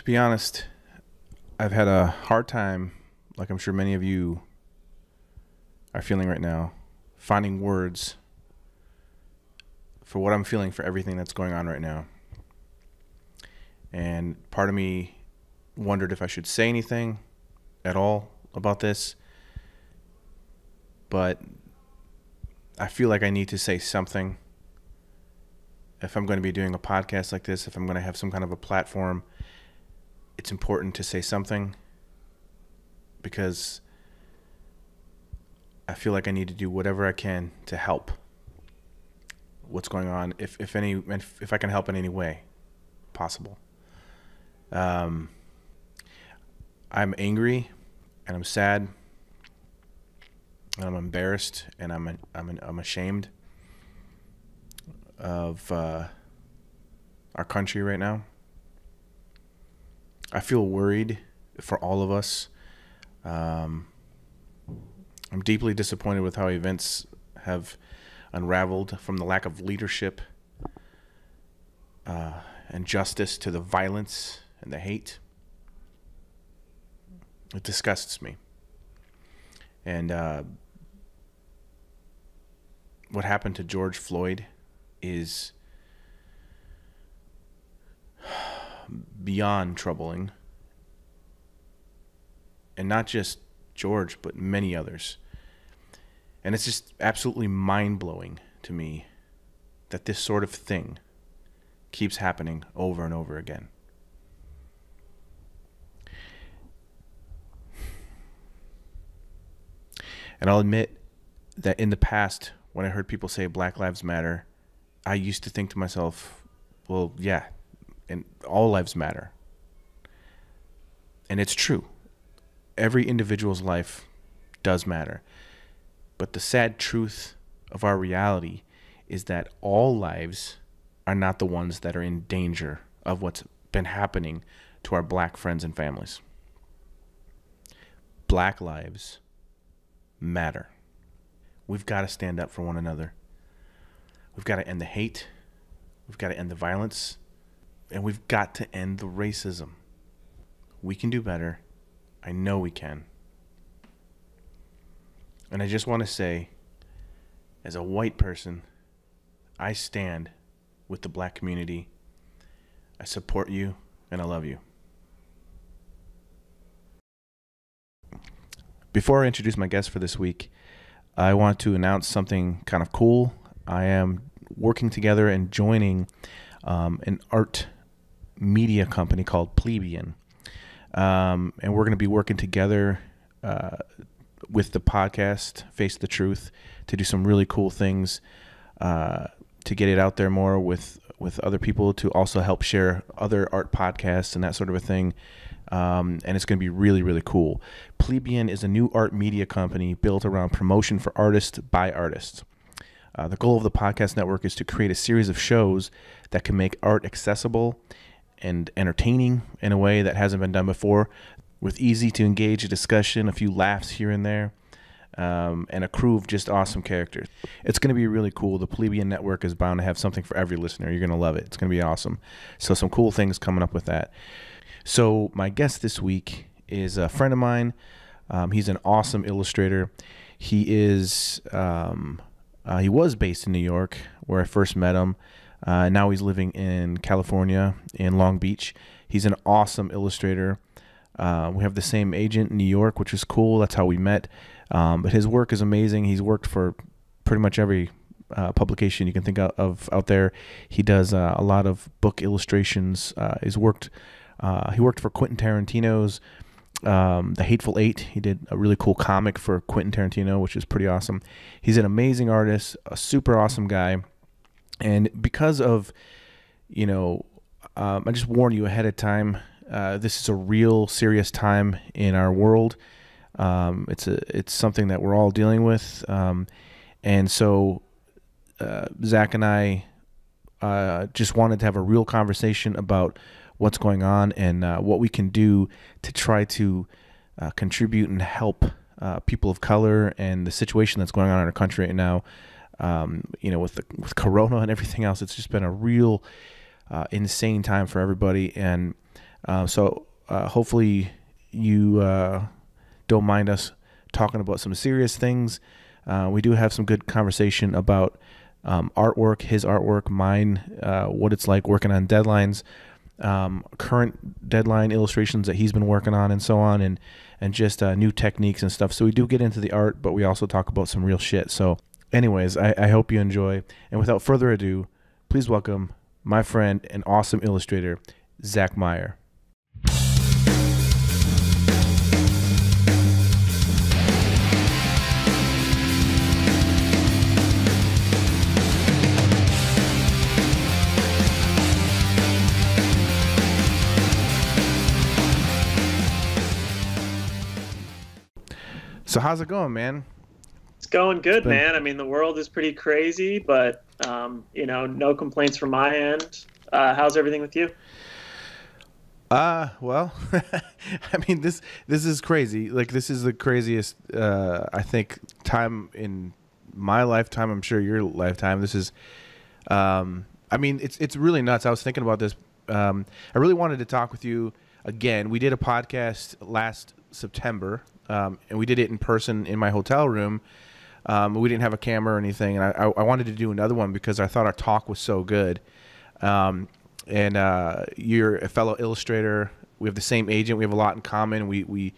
be honest, I've had a hard time, like I'm sure many of you are feeling right now, finding words for what I'm feeling for everything that's going on right now. And part of me wondered if I should say anything at all about this, but I feel like I need to say something. If I'm going to be doing a podcast like this, if I'm going to have some kind of a platform, it's important to say something because I feel like I need to do whatever I can to help what's going on, if I can help in any way possible. I'm angry and I'm sad and I'm embarrassed and I'm ashamed of our country right now. I feel worried for all of us. I'm deeply disappointed with how events have unraveled, from the lack of leadership and justice to the violence and the hate. It disgusts me. And what happened to George Floyd is beyond troubling. And not just George, but many others. And it's just absolutely mind-blowing to me that this sort of thing keeps happening over and over again. And I'll admit that in the past, when I heard people say Black Lives Matter, I used to think to myself, well, yeah, and all lives matter. And it's true. Every individual's life does matter. But the sad truth of our reality is that all lives are not the ones that are in danger of what's been happening to our black friends and families. Black lives matter. We've got to stand up for one another. We've got to end the hate. We've got to end the violence. And we've got to end the racism. We can do better. I know we can. And I just want to say, as a white person, I stand with the black community. I support you and I love you. Before I introduce my guest for this week, I want to announce something kind of cool. I am working together and joining an art media company called Plebeian. And we're going to be working together with the podcast, Face the Truth, to do some really cool things, to get it out there more with other people, to also help share other art podcasts and that sort of a thing. And it's going to be really, really cool. Plebeian is a new art media company built around promotion for artists by artists. The goal of the podcast network is to create a series of shows that can make art accessible and entertaining in a way that hasn't been done before, with easy to engage discussion, a few laughs here and there, and a crew of just awesome characters. It's going to be really cool. The Plebeian Network is bound to have something for every listener. You're going to love it. It's going to be awesome. So some cool things coming up with that. So my guest this week is a friend of mine. He's an awesome illustrator. He was based in New York, where I first met him. Now he's living in California, in Long Beach. He's an awesome illustrator. We have the same agent in New York, which is cool. That's how we met. But his work is amazing. He's worked for pretty much every publication you can think of out there. He does a lot of book illustrations. He worked for Quentin Tarantino's The Hateful Eight. He did a really cool comic for Quentin Tarantino, which is pretty awesome. He's an amazing artist, a super awesome guy. And because of, I just warn you ahead of time, this is a real serious time in our world. It's something that we're all dealing with. And so Zach and I just wanted to have a real conversation about what's going on and what we can do to try to contribute and help people of color and the situation that's going on in our country right now. With Corona and everything else, it's just been a real insane time for everybody. And So hopefully you don't mind us talking about some serious things. We do have some good conversation about artwork, his artwork, mine, what it's like working on deadlines, current deadline illustrations that he's been working on, and so on, and just new techniques and stuff. So we do get into the art, but we also talk about some real shit. So anyways, I hope you enjoy. And without further ado, please welcome my friend and awesome illustrator, Zach Meyer. So how's it going, man? It's going good, man. I mean, the world is pretty crazy, but no complaints from my end. How's everything with you? Well, I mean, this is crazy. Like, this is the craziest, I think, time in my lifetime. I'm sure your lifetime. This is, I mean, it's really nuts. I was thinking about this. I really wanted to talk with you again. We did a podcast last September, and we did it in person in my hotel room. We didn't have a camera or anything, and I wanted to do another one because I thought our talk was so good. And you're a fellow illustrator. We have the same agent. We have a lot in common. We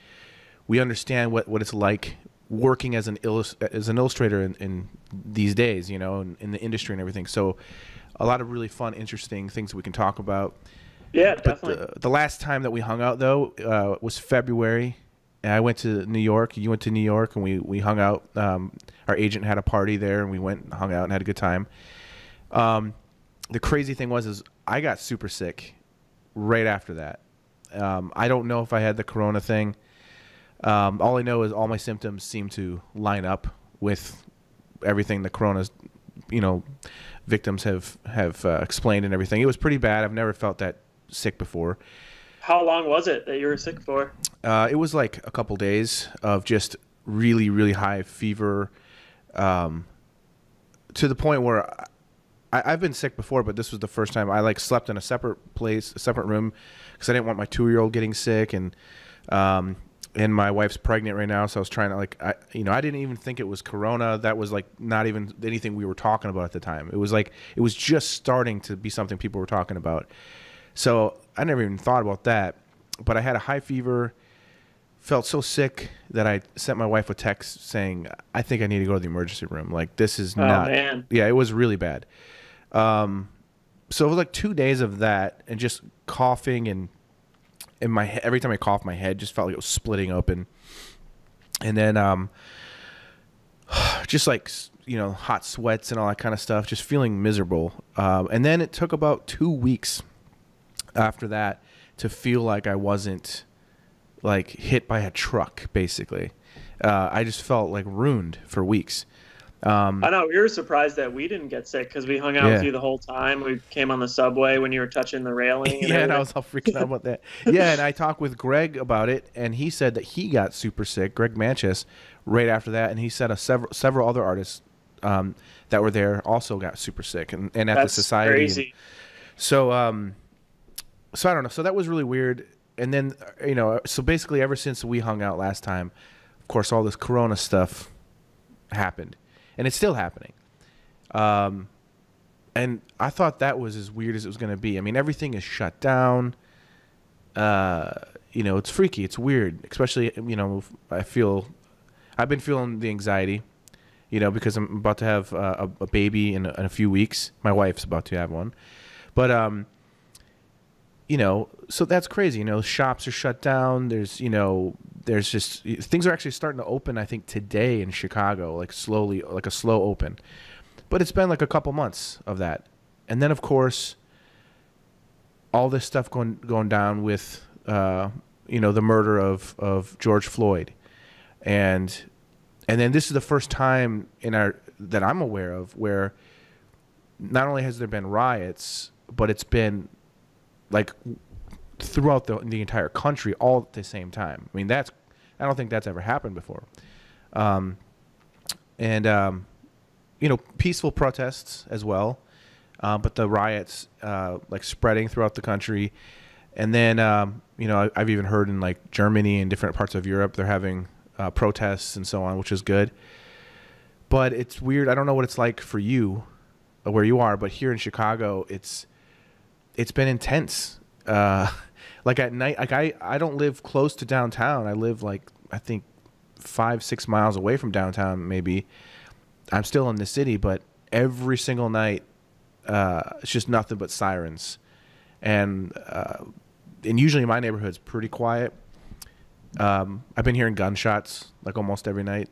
understand what it's like working as an illustrator in these days, in the industry and everything. So a lot of really fun, interesting things that we can talk about. Yeah, definitely. But the last time that we hung out, though, was February. And I went to New York. You went to New York, and we hung out. Our agent had a party there, and we went and hung out and had a good time. The crazy thing is I got super sick right after that. I don't know if I had the corona thing. All I know is all my symptoms seem to line up with everything the corona's, victims have explained and everything. It was pretty bad. I've never felt that sick before. How long was it that you were sick for? It was like a couple days of just really, really high fever, to the point where I've been sick before, but this was the first time I slept in a separate place, a separate room, because I didn't want my 2-year-old getting sick, and my wife's pregnant right now, so I was trying to I didn't even think it was corona. That was not even anything we were talking about at the time. It was just starting to be something people were talking about. So I never even thought about that, but I had a high fever, felt so sick that I sent my wife a text saying, I think I need to go to the emergency room. This is not, man. Yeah, it was really bad. So it was 2 days of that and just coughing, and in my head, every time I coughed, my head just felt like it was splitting open. And then, just hot sweats and all that kind of stuff, just feeling miserable. And then it took about 2 weeks after that to feel like I wasn't hit by a truck, basically. I just felt ruined for weeks. I know we were surprised that we didn't get sick because we hung out with you the whole time. We came on the subway when you were touching the railing. And I was all freaking out about that. Yeah, and I talked with Greg about it, and he said that he got super sick, Greg Manchess, right after that, and he said several other artists that were there also got super sick, and at That's the society. Crazy. So I don't know. So that was really weird. And then, so basically ever since we hung out last time, of course, all this corona stuff happened. And it's still happening. And I thought that was as weird as it was going to be. I mean, everything is shut down. It's freaky. It's weird. Especially, I've been feeling the anxiety, because I'm about to have a baby in a few weeks. My wife's about to have one. But, so that's crazy. Shops are shut down. There's just things are actually starting to open, I think, today in Chicago, slowly, a slow open. But it's been a couple months of that. And then, of course, all this stuff going down with, the murder of George Floyd. And then this is the first time that I'm aware of where not only has there been riots, but it's been throughout the entire country all at the same time. I mean, I don't think that's ever happened before. Peaceful protests as well, but the riots spreading throughout the country, And then, I've even heard in like Germany and different parts of Europe, they're having protests and so on, which is good. But it's weird. I don't know what it's like for you, where you are, but here in Chicago, it's been intense. Like at night, like I don't live close to downtown. I live like, I think 5-6 miles away from downtown. Maybe I'm still in the city, but every single night, it's just nothing but sirens. And usually my neighborhood's pretty quiet. I've been hearing gunshots like almost every night.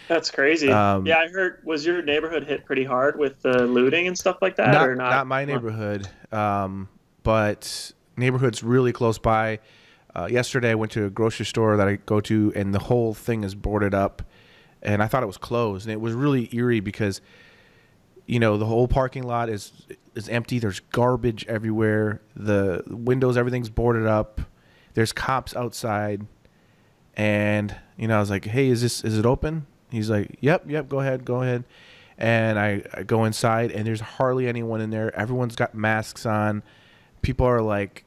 That's crazy. Yeah, I heard. Was your neighborhood hit pretty hard with the looting and stuff like that, or not? Not my neighborhood, but neighborhoods really close by. Yesterday, I went to a grocery store that I go to, and the whole thing is boarded up. And I thought it was closed, and it was really eerie because, the whole parking lot is empty. There's garbage everywhere. The windows, everything's boarded up. There's cops outside, and I was like, "Hey, is it open?" He's like, "Yep, go ahead." And I go inside, and there's hardly anyone in there. Everyone's got masks on. People are like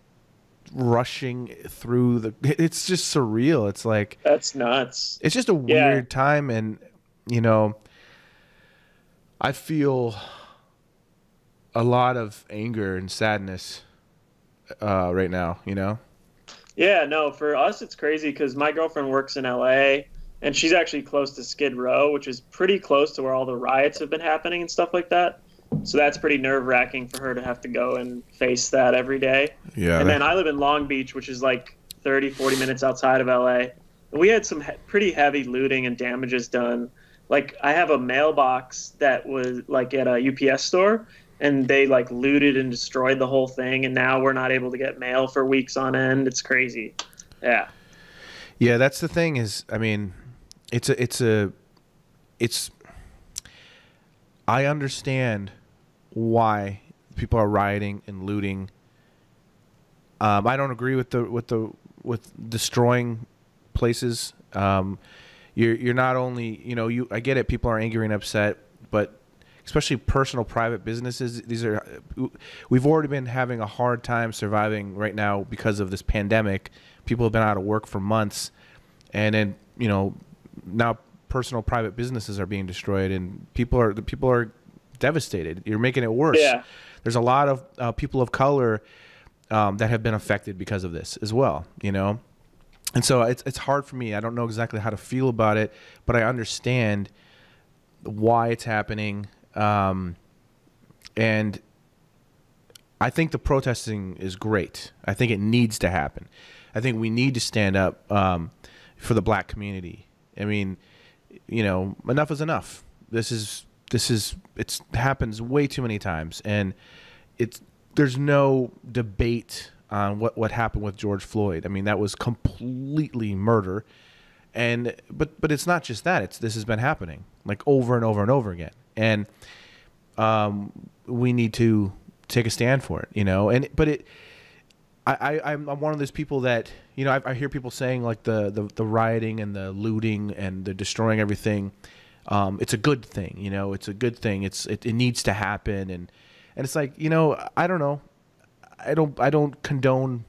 rushing through it's just surreal. It's like, that's nuts. It's just a weird time, and I feel a lot of anger and sadness right now. Yeah, no, for us it's crazy because my girlfriend works in LA, and she's actually close to Skid Row, which is pretty close to where all the riots have been happening and stuff like that. So that's pretty nerve-wracking for her to have to go and face that every day. Yeah. And then I live in Long Beach, which is like 30, 40 minutes outside of LA. And we had some pretty heavy looting and damages done. Like, I have a mailbox that was like at a UPS store, and they like looted and destroyed the whole thing. And now we're not able to get mail for weeks on end. It's crazy. Yeah. Yeah, that's the thing is, I mean, I understand why people are rioting and looting. I don't agree with destroying places. You're not only, I get it. People are angry and upset, but especially personal, private businesses. We've already been having a hard time surviving right now because of this pandemic. People have been out of work for months, and then now personal, private businesses are being destroyed, and people are devastated. You're making it worse. Yeah. There's a lot of people of color that have been affected because of this as well. And so it's hard for me. I don't know exactly how to feel about it, but I understand why it's happening. And I think the protesting is great. I think it needs to happen. I think we need to stand up for the black community. I mean, enough is enough. It happens way too many times, and there's no debate on what happened with George Floyd. I mean, that was completely murder, but it's not just that. This has been happening like over and over and over again, and we need to take a stand for it. I'm one of those people that I hear people saying like the rioting and the looting and the destroying everything. It's a good thing, it's a good thing. It needs to happen, and it's like, I don't know. I don't condone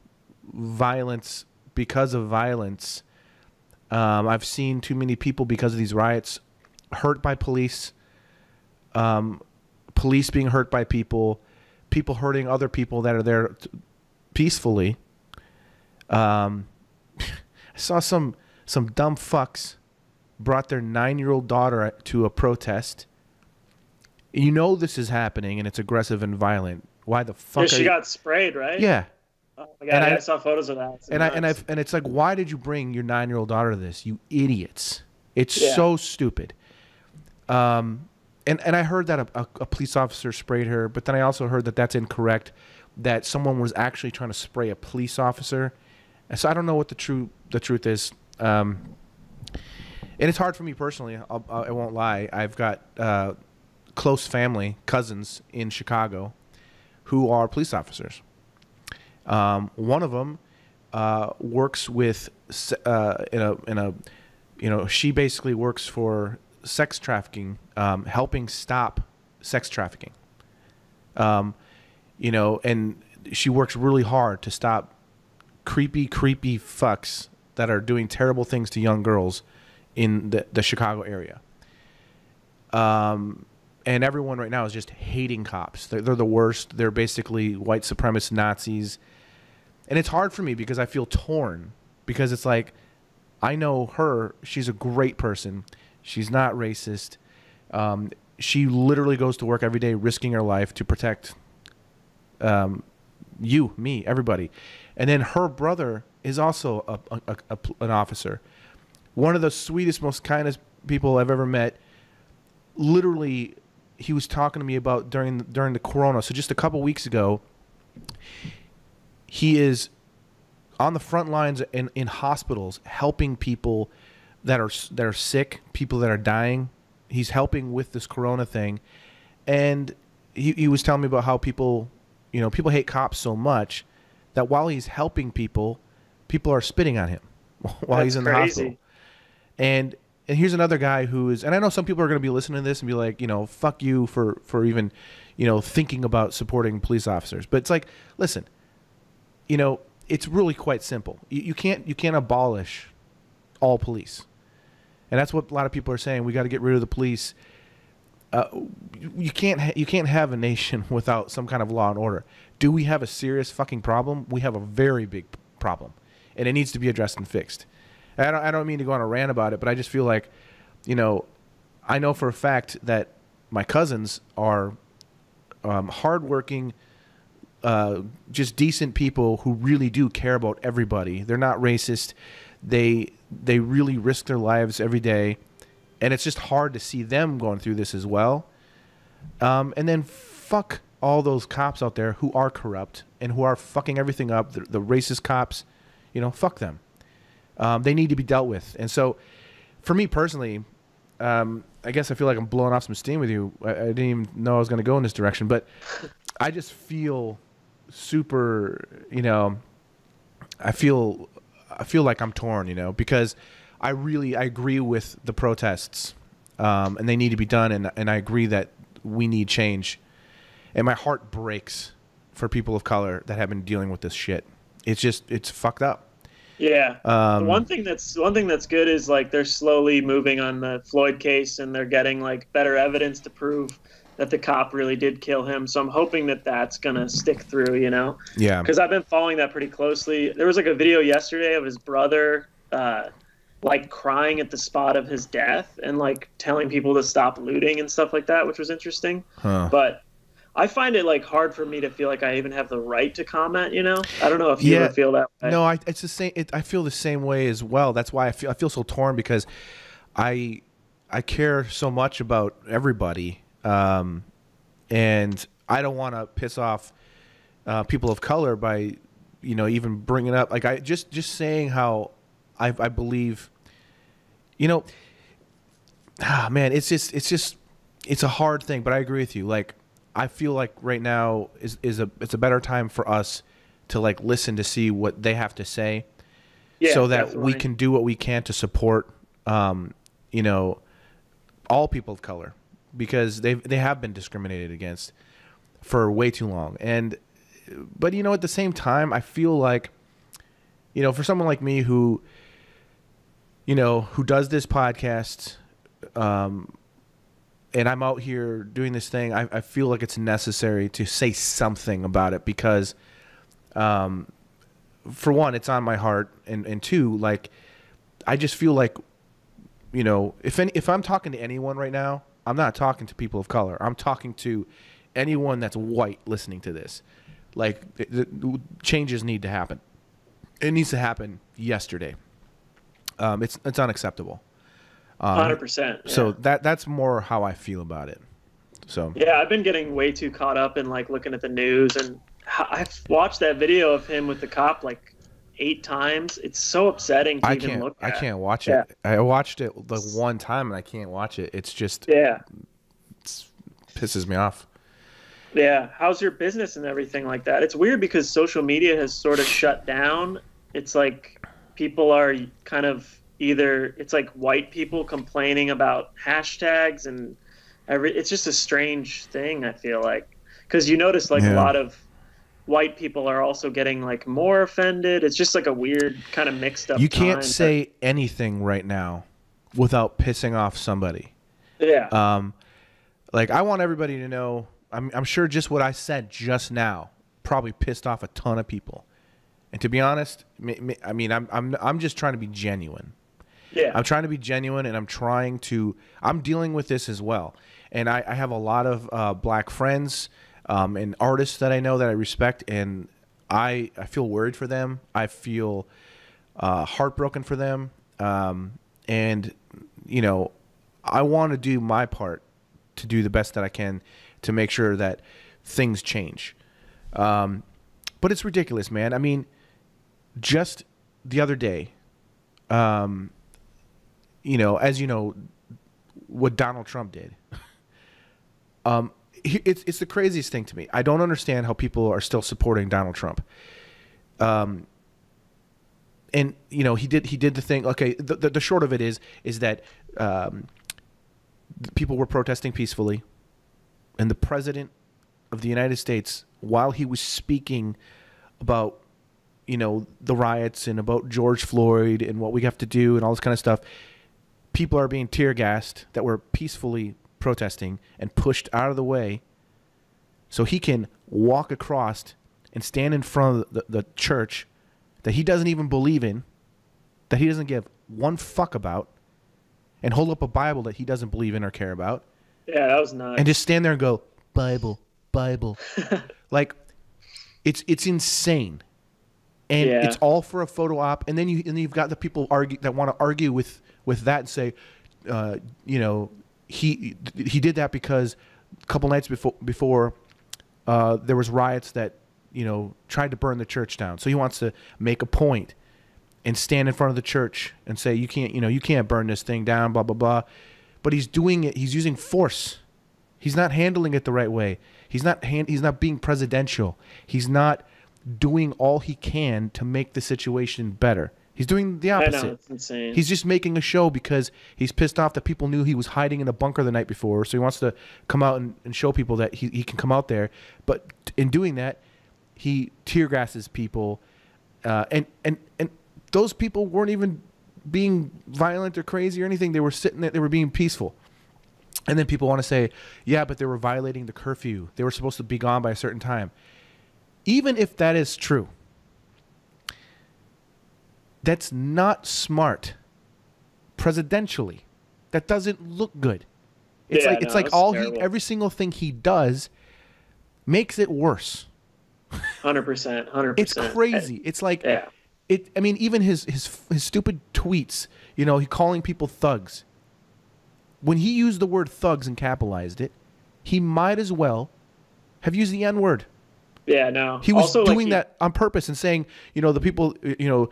violence because of violence. I've seen too many people because of these riots hurt by police, police being hurt by people hurting other people that are there peacefully. I saw some dumb fucks brought their 9-year-old daughter to a protest. This is happening and it's aggressive and violent. Why the fuck? Yeah, she got sprayed, right? Yeah. Oh my God, I saw photos of that. And it's like, why did you bring your 9-year-old daughter to this? You idiots! It's so stupid. And I heard that a police officer sprayed her, but then I also heard that that's incorrect. That someone was actually trying to spray a police officer. And so I don't know what the truth is. And it's hard for me personally. I won't lie. I've got close family, cousins in Chicago, who are police officers. One of them works with she basically works for sex trafficking, helping stop sex trafficking. And she works really hard to stop creepy fucks that are doing terrible things to young girls in the Chicago area. And everyone right now is just hating cops. They're the worst. They're basically white supremacist Nazis. And it's hard for me because I feel torn, because it's like, I know her. She's a great person. She's not racist. She literally goes to work every day risking her life to protect you, me, everybody. And then her brother is also an officer. One of the sweetest, most kindest people I've ever met. Literally, he was talking to me about during the corona. So just a couple weeks ago, he is on the front lines in hospitals helping people that are sick, people that are dying. He's helping with this corona thing. And he was telling me about how people hate cops so much that while he's helping people are spitting on him while he's in the hospital. And here's another guy who is, and I know some people are going to be listening to this and be like, fuck you for even, thinking about supporting police officers. But it's like, listen, it's really quite simple. You can't abolish all police. And that's what a lot of people are saying. We got to get rid of the police. You can't have a nation without some kind of law and order. Do we have a serious fucking problem? We have a very big problem, and it needs to be addressed and fixed. I don't mean to go on a rant about it, but I just feel like, I know for a fact that my cousins are hardworking, just decent people who really do care about everybody. They're not racist. They really risk their lives every day, and it's just hard to see them going through this as well. And then fuck all those cops out there who are corrupt and who are fucking everything up. The racist cops, fuck them. They need to be dealt with. And so, for me personally, I guess I feel like I'm blowing off some steam with you. I didn't even know I was going to go in this direction, but I just feel super, I feel like I'm torn, because I agree with the protests, and they need to be done, and I agree that we need change. And my heart breaks for people of color that have been dealing with this shit. It's fucked up. Yeah. One thing that's good is like they're slowly moving on the Floyd case, and they're getting like better evidence to prove that the cop really did kill him. So I'm hoping that that's gonna stick through, Yeah. Because I've been following that pretty closely. There was like a video yesterday of his brother, like crying at the spot of his death and like telling people to stop looting and stuff like that, which was interesting. Huh. But I find it like hard for me to feel like I even have the right to comment. I don't know if you ever feel that way. No, it's the same. I feel the same way as well. That's why I feel so torn, because I care so much about everybody, and I don't want to piss off people of color by even bringing up like I just saying how I believe. Man, it's a hard thing, but I agree with you. Like, I feel like right now it's a better time for us to like listen to see what they have to say, so that definitely. We can do what we can to support, all people of color, because they have been discriminated against for way too long. But at the same time, I feel like, for someone like me who does this podcast, and I'm out here doing this thing, I feel like it's necessary to say something about it, because, for one, it's on my heart, and two, like, I just feel like, if I'm talking to anyone right now, I'm not talking to people of color. I'm talking to anyone that's white listening to this. Like, changes need to happen. It needs to happen yesterday. It's unacceptable. 100%. Yeah. So that's more how I feel about it. So yeah, I've been getting way too caught up in like looking at the news, and I've watched that video of him with the cop like 8 times. It's so upsetting to even look at. I can't watch it. I watched it the one time and I can't watch it. It's just it pisses me off. Yeah. How's your business and everything like that? It's weird because social media has sort of shut down. It's like people are kind of it's like white people complaining about hashtags and it's just a strange thing, I feel like, because you notice like a lot of white people are also getting like more offended. It's just like a weird kind of mixed up You can't time. say anything right now without pissing off somebody. Yeah. Like, I want everybody to know, I'm sure just what I said just now probably pissed off a ton of people. And to be honest, I mean, I'm just trying to be genuine. Yeah. I'm trying to be genuine, and I'm dealing with this as well. And I have a lot of black friends and artists that I know that I respect, and I feel worried for them. I feel heartbroken for them. And, you know, I want to do my part to do the best that I can to make sure that things change. But it's ridiculous, man. I mean, just the other day, you know, as you know, what Donald Trump did. It's the craziest thing to me. I don't understand how people are still supporting Donald Trump. And you know, he did the thing. Okay, the short of it is that people were protesting peacefully, and the president of the United States, while he was speaking about, you know, the riots and about George Floyd and what we have to do and all this kind of stuff, people are being tear gassed that were peacefully protesting and pushed out of the way so he can walk across and stand in front of the church that he doesn't even believe in, that he doesn't give one fuck about, and hold up a Bible that he doesn't believe in or care about. Yeah, that was nuts. And just stand there and go, Bible, Bible. Like, it's insane. And Yeah. it's all for a photo op. And then you've got the people that want to argue with that and say, you know, he did that because a couple nights before there was riots that, you know, tried to burn the church down. So he wants to make a point and stand in front of the church and say, you can't burn this thing down, blah, blah, blah. But he's doing it. He's using force. He's not handling it the right way. He's not being presidential. He's not doing all he can to make the situation better. He's doing the opposite. I know, it's insane. He's just making a show because he's pissed off that people knew he was hiding in a bunker the night before. So he wants to come out and show people that he can come out there. But in doing that, he tear gasses people. And those people weren't even being violent or crazy or anything. They were sitting there. They were being peaceful. And then people want to say, yeah, but they were violating the curfew. They were supposed to be gone by a certain time. Even if that is true, that's not smart presidentially. That doesn't look good. It's like every single thing he does makes it worse. 100%. It's crazy. It's like, yeah. I mean, even his stupid tweets, you know, he calling people thugs. When he used the word thugs and capitalized it, he might as well have used the N-word. Yeah, no. He was also, doing that on purpose and saying, you know, the people, you know,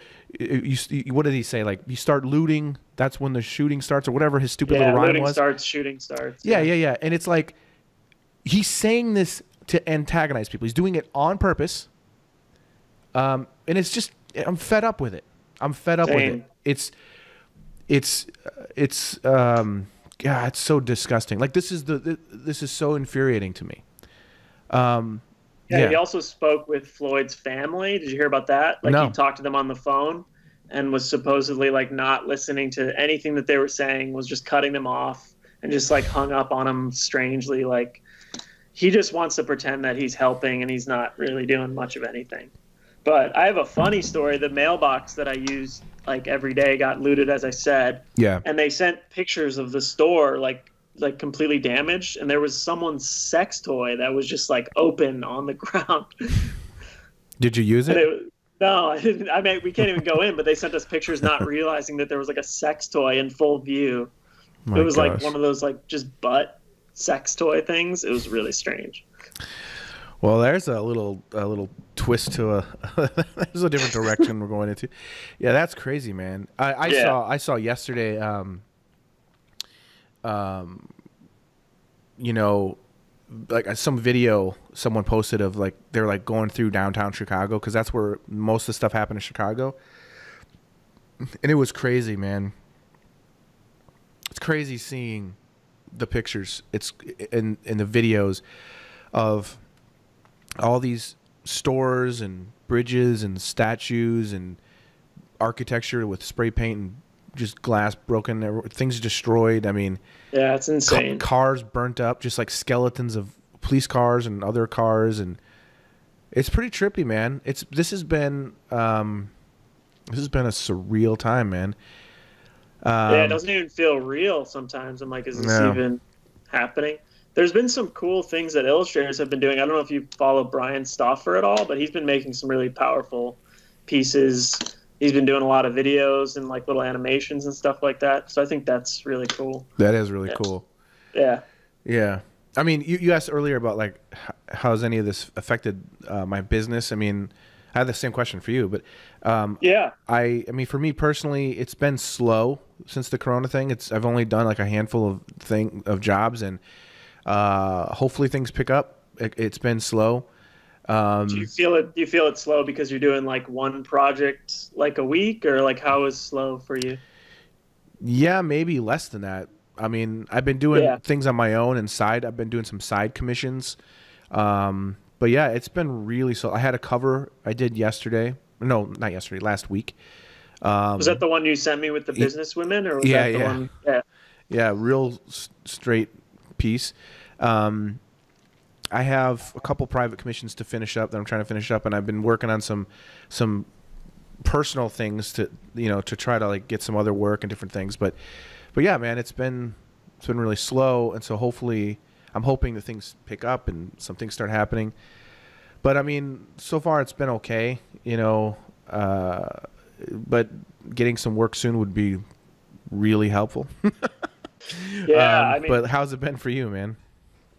what did he say? Like, you start looting, that's when the shooting starts, or whatever his stupid little rhyme looting was. starts, shooting starts. Yeah. And it's like, he's saying this to antagonize people. He's doing it on purpose. And it's just, I'm fed up with it. I'm fed up with it. It's God, it's so disgusting. Like, this is so infuriating to me. Yeah, he also spoke with Floyd's family. Did you hear about that? Like, No. he talked to them on the phone and was supposedly like not listening to anything that they were saying, was just cutting them off and just like hung up on them strangely. Like, he just wants to pretend that he's helping and he's not really doing much of anything. But I have a funny story. The mailbox that I use like every day got looted, as I said. Yeah. And they sent pictures of the store like completely damaged, and there was someone's sex toy that was just like open on the ground. Did you use it? No, I didn't. I mean, we can't even go in, but they sent us pictures not realizing that there was like a sex toy in full view. It was like one of those like just butt sex toy things. It was really strange. Well, there's a little twist to there's a different direction we're going into. Yeah, that's crazy, man. I saw yesterday you know, like some video someone posted of like they're like going through downtown Chicago, because that's where most of the stuff happened in Chicago, and it was crazy, man. It's crazy seeing the pictures. It's in the videos of all these stores and bridges and statues and architecture with spray paint and just glass broken, things destroyed. I mean, Yeah, it's insane. cars burnt up, just like skeletons of police cars and other cars, and it's pretty trippy, man. This has been a surreal time, man. Yeah, it doesn't even feel real sometimes. I'm like, is this No. even happening? There's been some cool things that illustrators have been doing. I don't know if you follow Brian Stauffer at all, but he's been making some really powerful pieces. He's been doing a lot of videos and like little animations and stuff like that. So I think that's really cool. That is really cool. Yeah. Yeah. I mean, you asked earlier about like how's any of this affected my business. I mean, I had the same question for you, but Yeah. I mean, for me personally, it's been slow since the Corona thing. I've only done like a handful of jobs, and hopefully things pick up. It's been slow. Do you feel it? Do you feel it slow because you're doing like one project like a week, or like how is slow for you? Yeah, maybe less than that. I mean, I've been doing Yeah. things on my own and side. I've been doing some side commissions. But yeah, it's been really slow. I had a cover I did yesterday. No, not yesterday, last week. Was that the one you sent me with the business women, or was Yeah, that the yeah. one? Yeah. Yeah, real straight piece. I have a couple private commissions to finish up that I'm trying to finish up, and I've been working on some personal things to try to like get some other work and different things. But yeah, man, it's been really slow, and so hopefully I'm hoping that things pick up and some things start happening. But I mean, so far it's been okay, but getting some work soon would be really helpful. Yeah. I mean, but how's it been for you, man?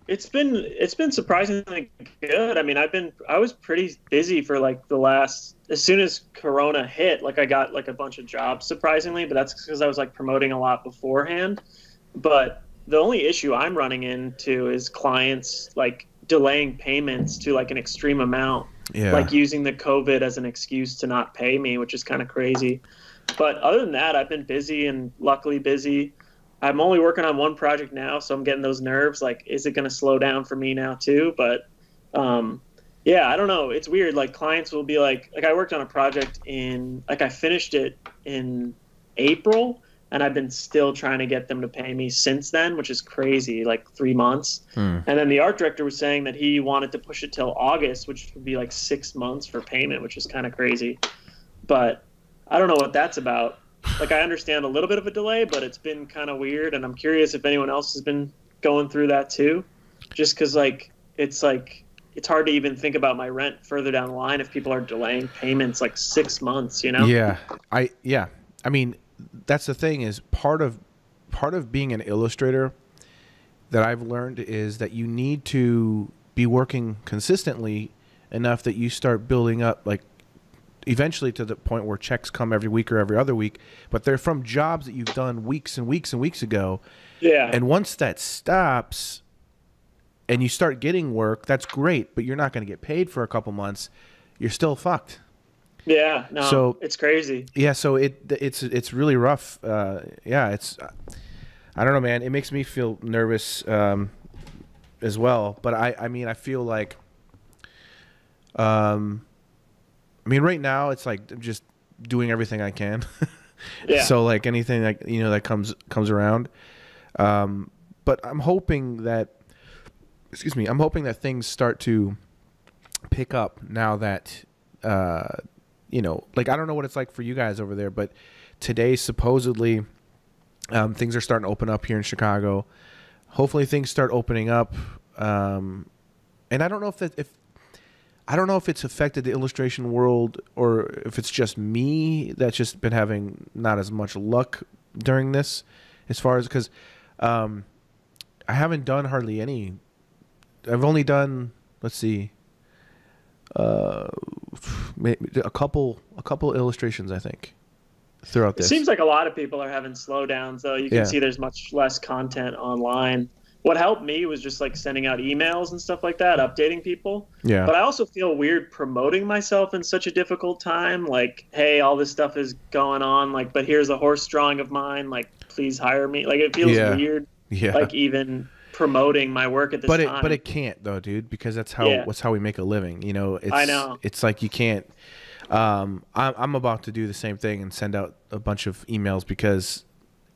it's been surprisingly good. I mean, I was pretty busy for like as soon as Corona hit, like I got like a bunch of jobs surprisingly, but that's because I was like promoting a lot beforehand. But the only issue I'm running into is clients like delaying payments to like an extreme amount, Yeah. like using the COVID as an excuse to not pay me, which is kind of crazy. But other than that, I've been busy and luckily busy. I'm only working on one project now, so I'm getting those nerves. Like, is it going to slow down for me now too? But yeah, I don't know. It's weird. Like clients will be like I worked on a project I finished it in April, and I've been still trying to get them to pay me since then, which is crazy, like 3 months. And then the art director was saying that he wanted to push it till August, which would be like 6 months for payment, which is kind of crazy. But I don't know what that's about. Like, I understand a little bit of a delay, but it's been kind of weird, and I'm curious if anyone else has been going through that too. Just because, it's hard to even think about my rent further down the line if people are delaying payments like 6 months, Yeah. I mean, that's the thing is part of being an illustrator that I've learned is that you need to be working consistently enough that you start building up like eventually to the point where checks come every week or every other week, but they're from jobs that you've done weeks and weeks and weeks ago. Yeah. And once that stops and you start getting work, that's great, but you're not going to get paid for a couple months. You're still fucked. Yeah, no, So- it's crazy. Yeah, so it's really rough. It's I don't know, man. It makes me feel nervous as well. But I mean, I feel like I mean, right now it's like I'm just doing everything I can. Yeah. So like anything that that comes around. But I'm hoping that things start to pick up now that like I don't know what it's like for you guys over there, but today supposedly things are starting to open up here in Chicago. Hopefully things start opening up. And I don't know if it's affected the illustration world or if it's just me that's just been having not as much luck during this, as far as because I haven't done hardly any. I've only done, let's see, maybe a couple illustrations, I think, throughout It this. seems like a lot of people are having slowdowns, though. You can Yeah. see there's much less content online. What helped me was just like sending out emails and stuff like that, updating people. Yeah. But I also feel weird promoting myself in such a difficult time. Like, hey, all this stuff is going on. Like, but here's a horse drawing of mine. Like, please hire me. Like, it feels Yeah. weird. Yeah. Like, even promoting my work at this time. But it can't though, dude, because Yeah, that's how we make a living. You know, I know. it's like you can't. I'm about to do the same thing and send out a bunch of emails because,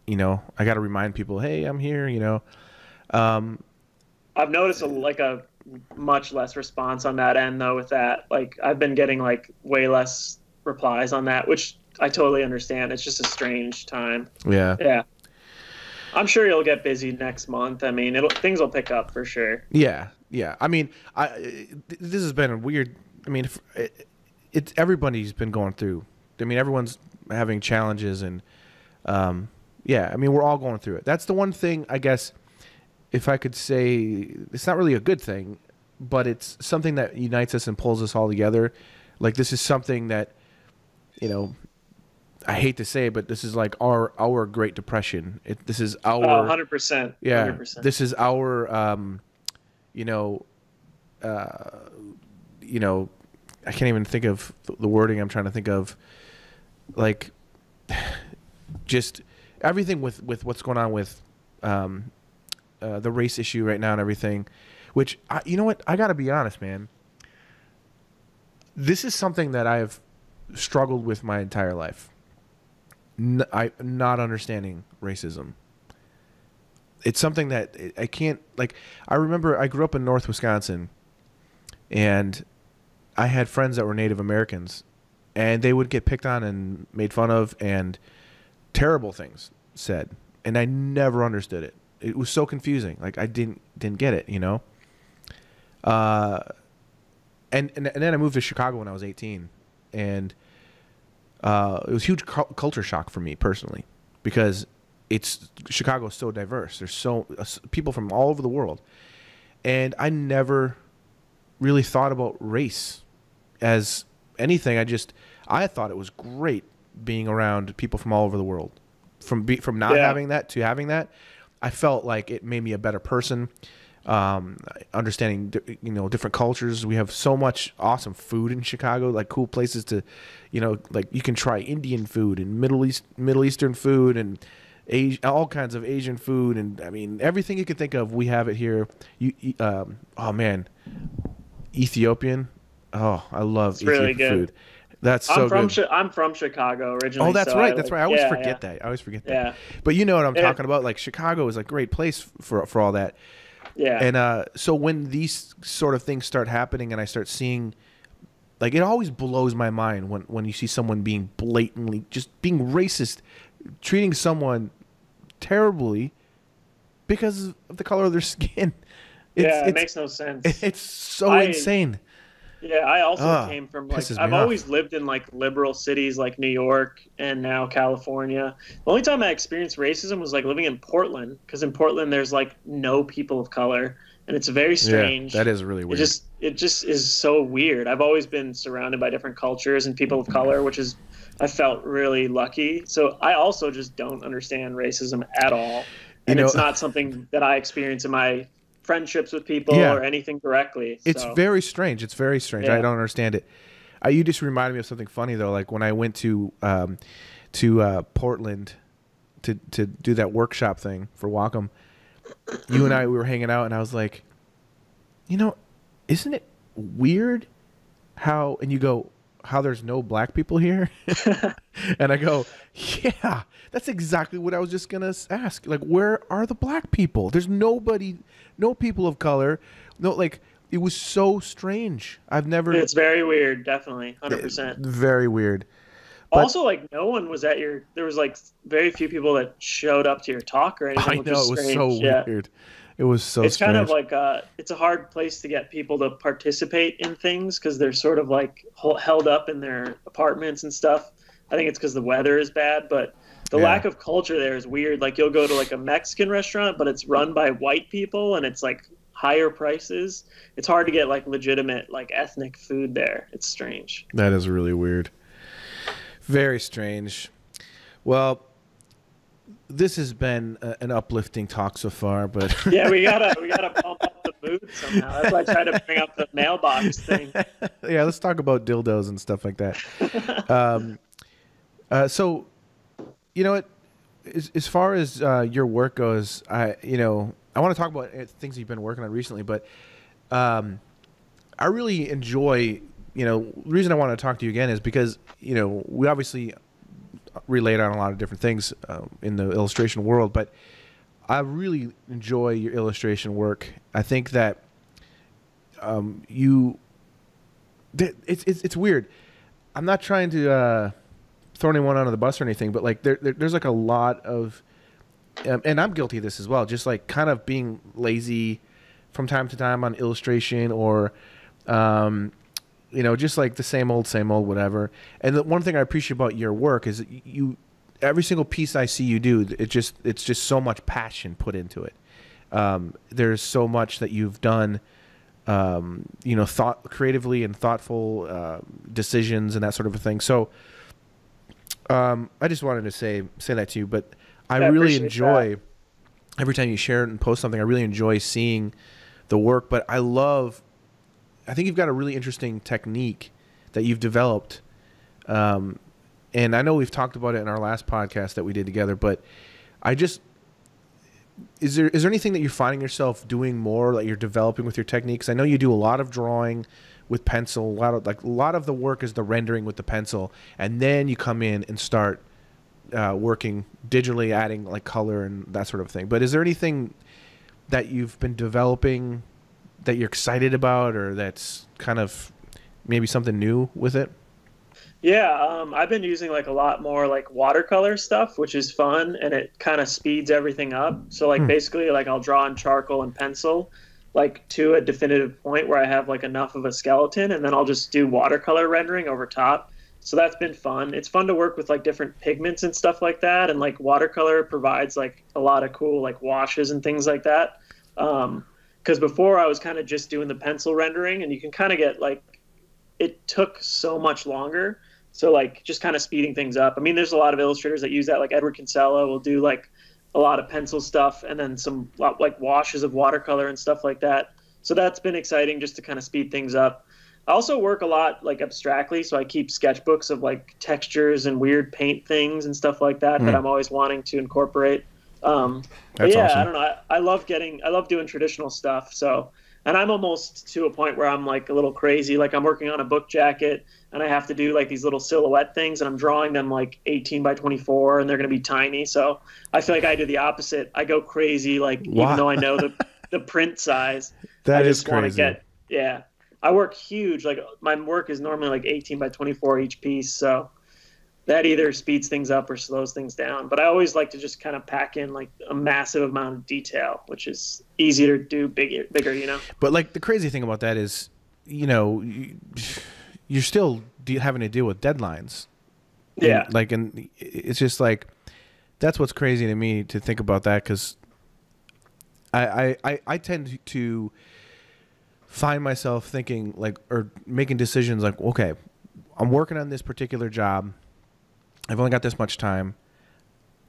you know, I got to remind people, hey, I'm here. You know, um, I've noticed a much less response on that end though with that. Like I've been getting like way less replies on that, which I totally understand. It's just a strange time. yeah, Yeah. I'm sure you'll get busy next month. I mean, things will pick up for sure. yeah, yeah. I mean, this has been a weird. I mean, it's everybody's been going through. I mean, everyone's having challenges, and yeah. I mean, we're all going through it. That's the one thing, I guess. If I could say, it's not really a good thing, but it's something that unites us and pulls us all together. Like this is something that, you know, I hate to say it, but this is like our Great Depression. This is our 100%. yeah. 100%. This is our you know, you know, I can't even think of the wording I'm trying to think of. Like, just everything with what's going on with the race issue right now and everything. Which you know what, I got to be honest, man. This is something that I've struggled with my entire life. Not understanding racism. It's something that I can't, like, I remember I grew up in North Wisconsin and I had friends that were Native Americans and they would get picked on and made fun of and terrible things said. And I never understood it. It was so confusing. Like I didn't get it, you know? And then I moved to Chicago when I was 18 and it was a huge culture shock for me personally because Chicago is so diverse. There's so people from all over the world, and I never really thought about race as anything. I thought it was great being around people from all over the world. From not having that to having that, I felt like it made me a better person. Understanding, you know, different cultures. We have so much awesome food in Chicago, like cool places to, you know, like you can try Indian food and Middle Eastern food and all kinds of Asian food. And I mean, everything you can think of, we have it here. Oh man, Ethiopian. Oh, I love Ethiopian food. That's so good. I'm from Chicago originally. Oh, that's so right. That's right. I always forget yeah. that. I always forget that. Yeah. But you know what I'm talking about? Like Chicago is a great place for all that. Yeah. And so when these sort of things start happening and I start seeing, like, it always blows my mind when you see someone being blatantly, just being racist, treating someone terribly because of the color of their skin. It makes no sense. It's so insane. Yeah, I also came from, like, I've always lived in, like, liberal cities like New York and now California. The only time I experienced racism was, like, living in Portland, because in Portland there's, like, no people of color, and it's very strange. Yeah, that is really weird. It just is so weird. I've always been surrounded by different cultures and people of color, which is, I felt really lucky. So I also just don't understand racism at all. And it's not something that I experience in my friendships with people or anything directly. It's very strange. It's very strange. I don't understand it. You just reminded me of something funny though. Like when I went to Portland to do that workshop thing for Wacom, you and I, we were hanging out and I was like, you know, isn't it weird how, and you go, how there's no black people here? And I go, yeah, that's exactly what I was just going to ask. Like, where are the black people? There's nobody, no people of color. No, like, it was so strange. It's very weird, definitely, 100%. Very weird. But also, like, no one was there was, like, very few people that showed up to your talk or anything. I know, it was so weird. It was so strange. It's kind of like, it's a hard place to get people to participate in things because they're sort of, like, held up in their apartments and stuff. I think it's because the weather is bad, but the lack of culture there is weird. Like, you'll go to, like, a Mexican restaurant, but it's run by white people, and it's, like, higher prices. It's hard to get, like, legitimate, like, ethnic food there. It's strange. That is really weird. Very strange. Well, this has been an uplifting talk so far, but yeah, we gotta pump up the mood somehow. That's why I try to bring up the mailbox thing. Yeah, let's talk about dildos and stuff like that. So, you know what? As far as your work goes, I I want to talk about things you've been working on recently, but I really enjoy, the reason I want to talk to you again is because, we obviously relate on a lot of different things in the illustration world, but I really enjoy your illustration work. I think that it's weird. I'm not trying to throw anyone under the bus or anything, but like there's like a lot of, and I'm guilty of this as well, just like kind of being lazy from time to time on illustration or, just like the same old, whatever. And the one thing I appreciate about your work is that every single piece I see you do, it's just so much passion put into it. There's so much that you've done, thought creatively and thoughtful decisions and that sort of a thing. So I just wanted to say that to you, but I really enjoy every time you share it and post something. I really enjoy seeing the work, but I think you've got a really interesting technique that you've developed. And I know we've talked about it in our last podcast that we did together, but is there anything that you're finding yourself doing more that you're developing with your techniques? I know you do a lot of drawing with pencil. A lot of the work is the rendering with the pencil, and then you come in and start working digitally, adding like color and that sort of thing. But is there anything that you've been developing that you're excited about, or that's kind of maybe something new with it? Yeah, I've been using like a lot more like watercolor stuff, which is fun, and it kind of speeds everything up. So like basically like I'll draw in charcoal and pencil like to a definitive point where I have like enough of a skeleton, and then I'll just do watercolor rendering over top. So that's been fun. It's fun to work with like different pigments and stuff like that, and like watercolor provides like a lot of cool like washes and things like that. Because before I was kind of just doing the pencil rendering, and you can kind of get like, it took so much longer. So like just kind of speeding things up. I mean, there's a lot of illustrators that use that, like Edward Kinsella will do like a lot of pencil stuff and then some like washes of watercolor and stuff like that. So that's been exciting just to kind of speed things up. I also work a lot like abstractly. So I keep sketchbooks of like textures and weird paint things and stuff like that that I'm always wanting to incorporate. But yeah, awesome. I don't know. I love doing traditional stuff. So, and I'm almost to a point where I'm like a little crazy. Like I'm working on a book jacket and I have to do like these little silhouette things, and I'm drawing them like 18 by 24 and they're going to be tiny. So I feel like I do the opposite. I go crazy. Like even though I know the print size, that is crazy. I work huge. Like my work is normally like 18 by 24 each piece. So that either speeds things up or slows things down. But I always like to just kind of pack in like a massive amount of detail, which is easier to do bigger. But like the crazy thing about that is, you're still having to deal with deadlines. Yeah. And it's just like, that's what's crazy to me to think about that. 'Cause I tend to find myself thinking like, or making decisions like, okay, I'm working on this particular job. I've only got this much time.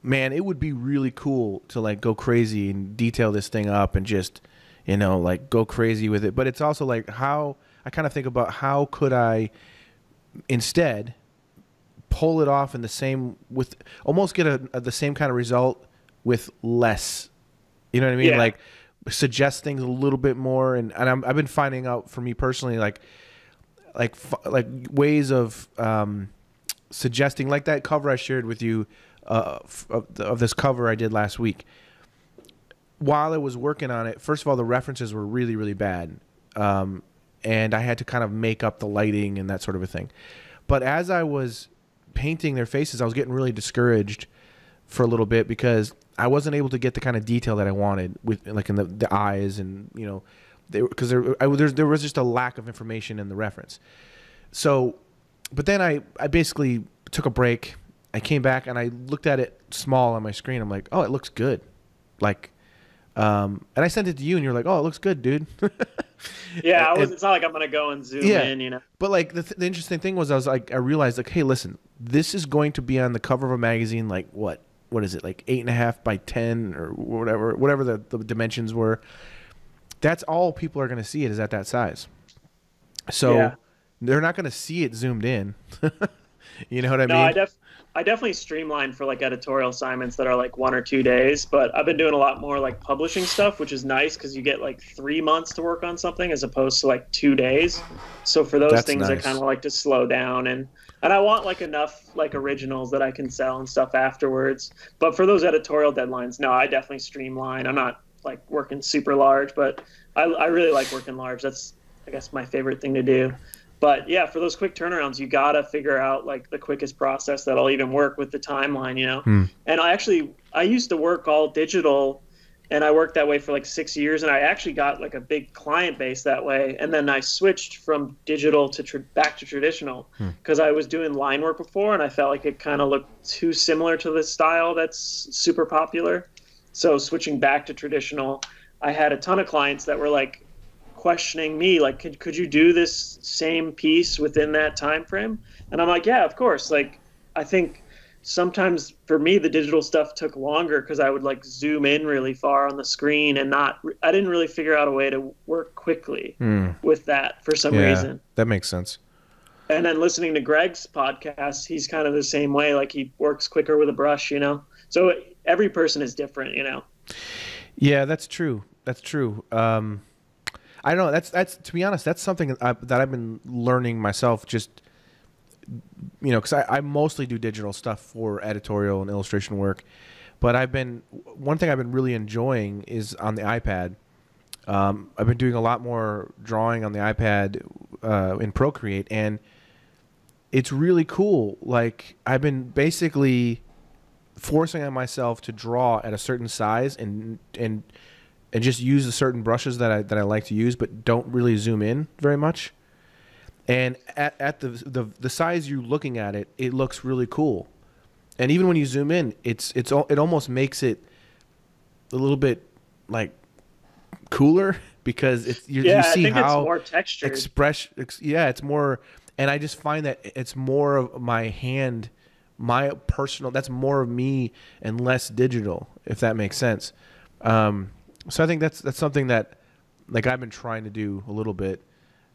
Man, it would be really cool to like go crazy and detail this thing up and just, like go crazy with it. But it's also like how I kind of think about how could I instead pull it off in the same with almost get the same kind of result with less. You know what I mean? Yeah. Like suggest things a little bit more. And I've been finding out for me personally, like ways of, suggesting like that cover I shared with you of this cover I did last week. While I was working on it, first of all, the references were really, really bad. And I had to kind of make up the lighting and that sort of a thing. But as I was painting their faces, I was getting really discouraged for a little bit because I wasn't able to get the kind of detail that I wanted with like in the eyes and, because there was just a lack of information in the reference. So, but then I basically took a break. I came back and I looked at it small on my screen. I'm like, oh, it looks good. Like, and I sent it to you and you're like, oh, it looks good, dude. Yeah. It's not like I'm going to go and zoom in, But like the interesting thing was I realized like, hey, listen, this is going to be on the cover of a magazine. Like what is it? Like 8.5 by 10 or whatever the dimensions were. That's all people are going to see it is at that size. So they're not going to see it zoomed in. You know what I mean? No, I definitely streamline for like editorial assignments that are like 1 or 2 days, but I've been doing a lot more like publishing stuff, which is nice because you get like 3 months to work on something as opposed to like 2 days. So for those That's things, I nice. kind of like to slow down, and I want like enough like originals that I can sell and stuff afterwards. But for those editorial deadlines, no, I definitely streamline. I'm not like working super large, but I really like working large. That's, I guess, my favorite thing to do. But yeah, for those quick turnarounds, you gotta figure out like the quickest process that'll even work with the timeline, you know. And I used to work all digital, and I worked that way for like 6 years, and I actually got like a big client base that way. And then I switched from digital to back to traditional because I was doing line work before, and I felt like it kind of looked too similar to the style that's super popular. So switching back to traditional, I had a ton of clients that were like questioning me, like, could you do this same piece within that time frame? And I'm like, yeah, of course. Like, I think sometimes for me the digital stuff took longer because I would like zoom in really far on the screen, and I didn't really figure out a way to work quickly with that for some reason. That makes sense. And then listening to Greg's podcast, he's kind of the same way. Like, he works quicker with a brush, you know. So every person is different, you know. Yeah, that's true. That's true. I don't know. That's to be honest, that's something that I've been learning myself. Just, you know, because I mostly do digital stuff for editorial and illustration work, but one thing I've been really enjoying is on the iPad. I've been doing a lot more drawing on the iPad in Procreate, and it's really cool. Like, I've been basically forcing on myself to draw at a certain size and just use the certain brushes that I like to use, but don't really zoom in very much. And at the size you're looking at it, it looks really cool. And even when you zoom in, it almost makes it a little bit like cooler because you see I think how it's more textured. It's more, and I just find that it's more of my hand, my personal. That's more of me and less digital, if that makes sense. So I think that's something that, like, I've been trying to do a little bit,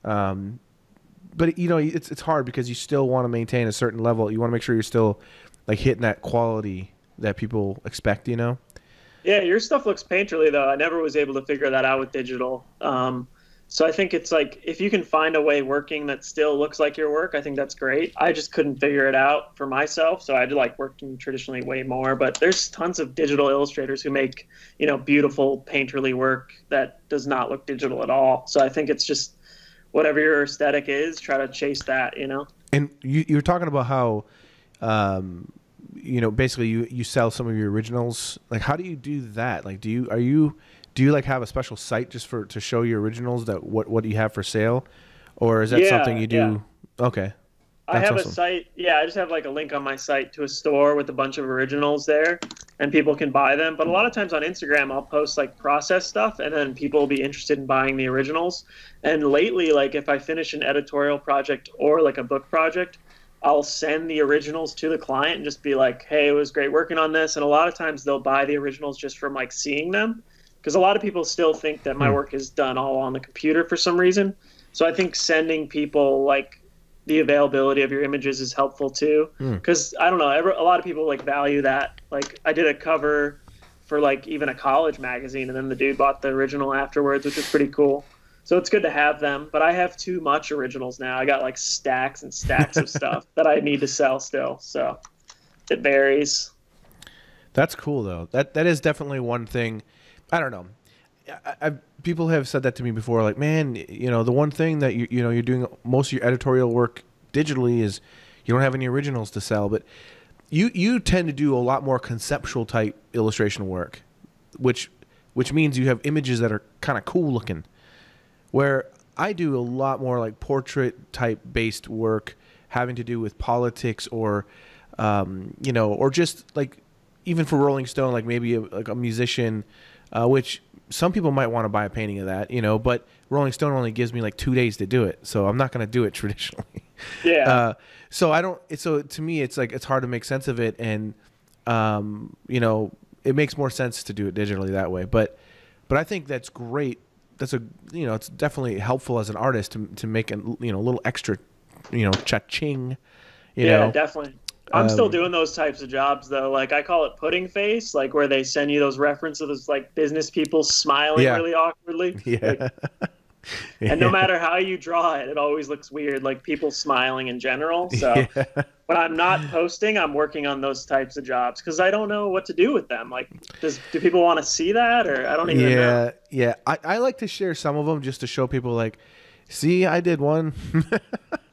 but you know, it's hard because you still want to maintain a certain level. You want to make sure you're still like hitting that quality that people expect. You know. Yeah, your stuff looks painterly though. I never was able to figure that out with digital. So I think it's like, if you can find a way working that still looks like your work, I think that's great. I just couldn't figure it out for myself, so I did like working traditionally way more. But there's tons of digital illustrators who make, you know, beautiful painterly work that does not look digital at all. So I think it's just whatever your aesthetic is, try to chase that, you know. And you're talking about how, you know, basically you sell some of your originals. Like, how do you do that? Like, do you like have a special site just to show your originals that what you have for sale, or is that something you do? Yeah. Okay. I have a site. Yeah, I just have like a link on my site to a store with a bunch of originals there, and people can buy them. But a lot of times on Instagram, I'll post like process stuff, and then people will be interested in buying the originals. And lately, like, if I finish an editorial project or like a book project, I'll send the originals to the client and just be like, hey, it was great working on this. And a lot of times they'll buy the originals just from like seeing them. Because a lot of people still think that my work is done all on the computer for some reason. So I think sending people like the availability of your images is helpful too. Because I don't know, a lot of people like value that. Like, I did a cover for like even a college magazine, and then the dude bought the original afterwards, which was pretty cool. So it's good to have them. But I have too much originals now. I got like stacks and stacks of stuff that I need to sell still. So it varies. That's cool though. That is definitely one thing. I don't know. People have said that to me before. Like, man, you know, the one thing that you're doing most of your editorial work digitally is you don't have any originals to sell. But you tend to do a lot more conceptual type illustration work, which means you have images that are kind of cool looking. Where I do a lot more like portrait type based work, having to do with politics or, you know, or just like even for Rolling Stone, like maybe like a musician. Which some people might want to buy a painting of that, you know, but Rolling Stone only gives me like 2 days to do it. So I'm not going to do it traditionally. Yeah. So to me, it's like, it's hard to make sense of it. And, you know, it makes more sense to do it digitally that way. But I think that's great. You know, it's definitely helpful as an artist to make a, you know, little extra, you know, cha-ching, you know. Definitely. I'm still doing those types of jobs though. Like I call it pudding face, like where they send you those references like business people smiling Yeah. really awkwardly. Like, Yeah. and no Yeah. matter how you draw it, it always looks weird, like people smiling in general. So Yeah. when I'm not posting, I'm working on those types of jobs because I don't know what to do with them. Like, do people want to see that, or I don't even know. Yeah. Yeah. I like to share some of them just to show people like, see, I did one.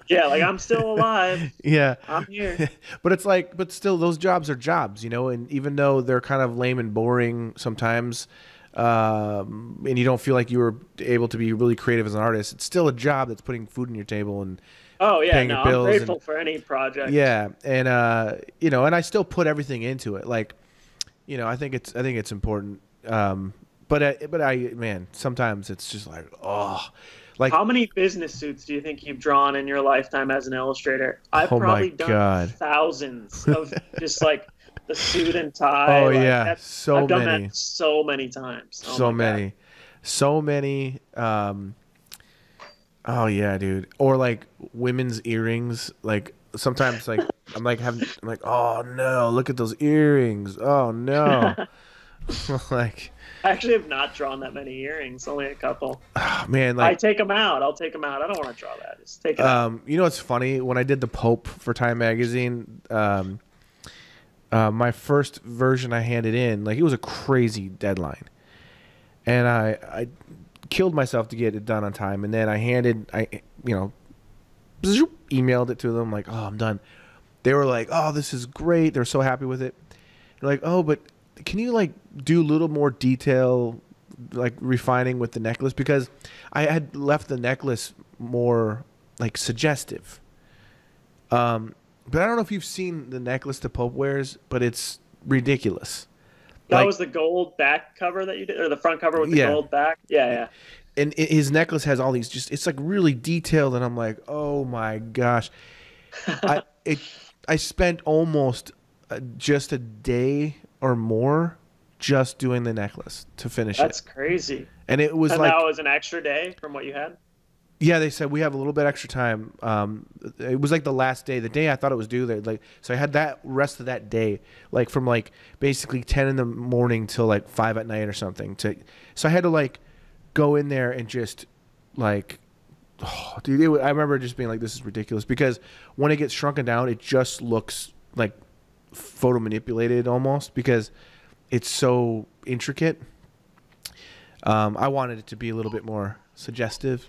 Yeah, like I'm still alive. Yeah. I'm here. But it's like, but still, those jobs are jobs, you know, and even though they're kind of lame and boring sometimes, and you don't feel like you were able to be really creative as an artist, it's still a job that's putting food on your table and Oh yeah, paying no, your I'm bills. grateful And for any project. yeah, and you know, and I still put everything into it. Like, you know, I think it's important. But I, man, sometimes it's just like, oh, like, How many business suits do you think you've drawn in your lifetime as an illustrator? I've oh my probably done God. thousands of just like the suit and tie. Oh like, yeah, so I've done many, that so many times. Oh so my God. many, so many. Oh yeah, dude. Or like women's earrings. Like sometimes, like I'm like having, I'm like, oh no, look at those earrings. Oh no, like, I actually have not drawn that many earrings, only a couple. oh, man, I like, take them out. I'll take them out. I don't want to draw that. Just take it out. you know what's funny? When I did the Pope for Time Magazine, my first version I handed in, like it was a crazy deadline, and I killed myself to get it done on time, and then you know, emailed it to them like, oh, I'm done. They were like, oh, this is great. They're so happy with it. They're like, oh, but can you like do a little more detail, like refining with the necklace, because I had left the necklace more like suggestive. But I don't know if you've seen the necklace the Pope wears, but it's ridiculous. That Like, was the gold back cover that you did, or the front cover with the yeah. gold back. Yeah, And his necklace has all these it's like really detailed, and I'm like, oh my gosh. yeah. I spent almost just a day or more just doing the necklace to finish That's it. crazy. And it was And like, that was an extra day from what you had. yeah, they said we have a little bit extra time. It was like the last day, the day I thought it was due. They like, so I had that rest of that day, like from like basically 10 in the morning till like 5 at night or something. So I had to like go in there and just like, oh, dude, I remember just being like, this is ridiculous, because when it gets shrunken down, it just looks like photo manipulated almost, because it's so intricate. I wanted it to be a little bit more suggestive.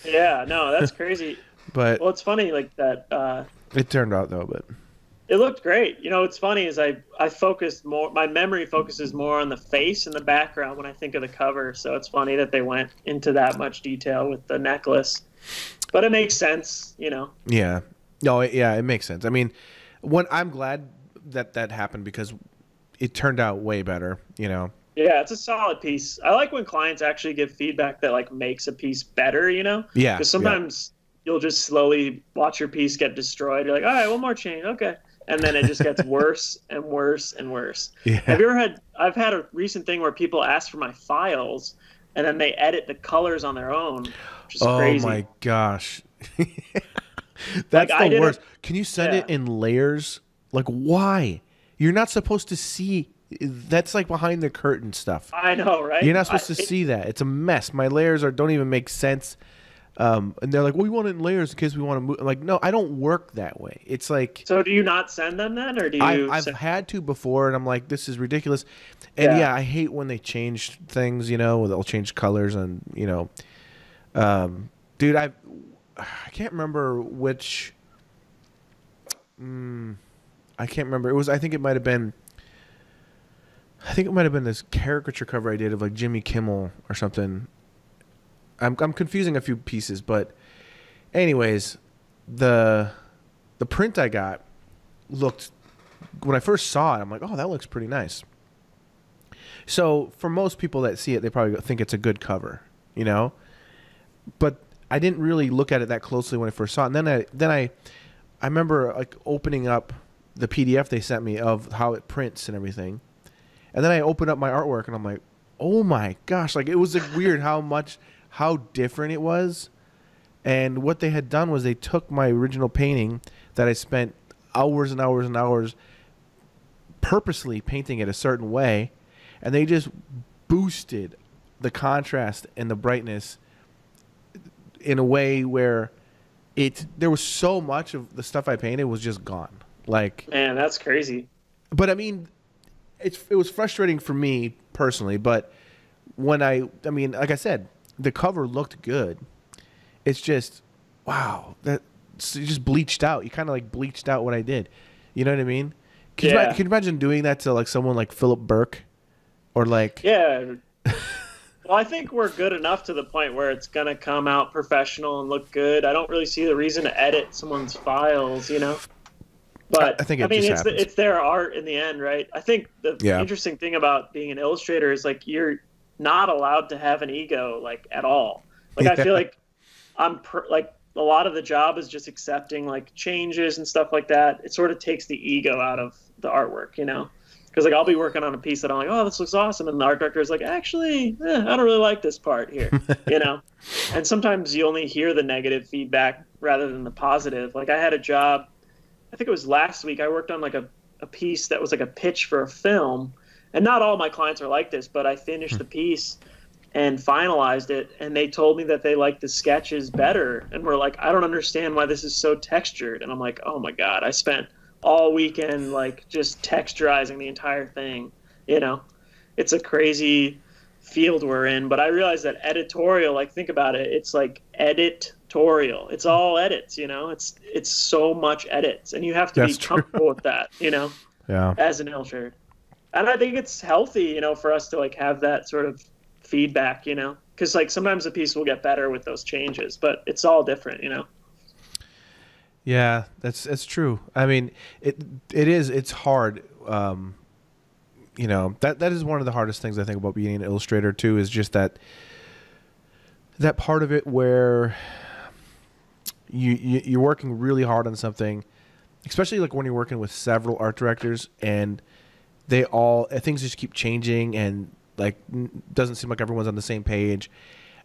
Yeah, no, that's crazy. But Well, it's funny like that. it turned out though, but It looked great. You know, what's funny is I focused more. My memory focuses more on the face and the background when I think of the cover. So it's funny that they went into that much detail with the necklace. But it makes sense, you know. yeah, no, yeah, it makes sense. I mean, I'm glad that that happened, because it turned out way better, you know. Yeah, it's a solid piece. I like when clients actually give feedback that like makes a piece better, you know? Yeah, Because sometimes you'll just slowly watch your piece get destroyed. You're like, all right, one more change, okay. And then it just gets worse and worse and worse. Yeah. Have you ever had? I've had a recent thing where people ask for my files, and then they edit the colors on their own, which is crazy. Oh my gosh. That's I the did worst. Can you send Yeah. it in layers? Like, why? You're not supposed to see. That's like behind the curtain stuff. I know, right? You're not supposed to see that. It's a mess. My layers don't even make sense. And they're like, well, we want it in layers in case we want to move. I'm like, no, I don't work that way. It's like, So do you not send them then, or do you? I've send- had to before, and I'm like, this is ridiculous. And Yeah. yeah, I hate when they change things, you know, they'll change colors, and, you know, dude, I can't remember which, I can't remember. I think it might have been this caricature cover I did of like Jimmy Kimmel or something. I'm confusing a few pieces, but anyways, the print I got looked, when I first saw it, I'm like, oh, that looks pretty nice. So for most people that see it, they probably think it's a good cover, you know? But I didn't really look at it that closely when I first saw it. And then I remember like opening up the PDF they sent me of how it prints and everything. And then I opened up my artwork, and I'm like, oh my gosh, like it was like weird how different it was. And what they had done was they took my original painting that I spent hours and hours and hours purposely painting it a certain way, and they just boosted the contrast and the brightness in a way where there was so much of the stuff I painted was just gone. Like, man, that's crazy. But I mean, it was frustrating for me personally. But when I mean, like I said, the cover looked good. It's just, wow, that you just bleached out. You kind of like bleached out what I did. You know what I mean? Can you imagine doing that to like someone like Philip Burke, or like? Yeah. Well, I think we're good enough to the point where it's going to come out professional and look good. I don't really see the reason to edit someone's files, you know? But I think it's their art in the end, right? I think the interesting thing about being an illustrator is like you're not allowed to have an ego like at all. Like I feel like like a lot of the job is just accepting like changes and stuff like that. It sort of takes the ego out of the artwork, you know? Because like I'll be working on a piece that I'm like, oh, this looks awesome, and the art director is like, actually, I don't really like this part here, you know. And sometimes you only hear the negative feedback rather than the positive. Like I had a job, I think it was last week. I worked on like a piece that was like a pitch for a film, and not all my clients are like this, but I finished the piece and finalized it, and they told me that they liked the sketches better, and were like, I don't understand why this is so textured, and I'm like, oh my god, I spent all weekend like just texturizing the entire thing, you know. It's a crazy field we're in, but I realize that editorial, like think about it, it's like editorial, it's all edits, you know. It's so much edits, and you have to be comfortable with that, you know. As an illustrator. And I think it's healthy, you know, for us to like have that sort of feedback, you know, because like sometimes the piece will get better with those changes, but it's all different, you know. Yeah, that's true. I mean, it's hard. You know, that is one of the hardest things I think about being an illustrator too, is just that part of it where you're working really hard on something, especially like when you're working with several art directors and things just keep changing, and like doesn't seem like everyone's on the same page,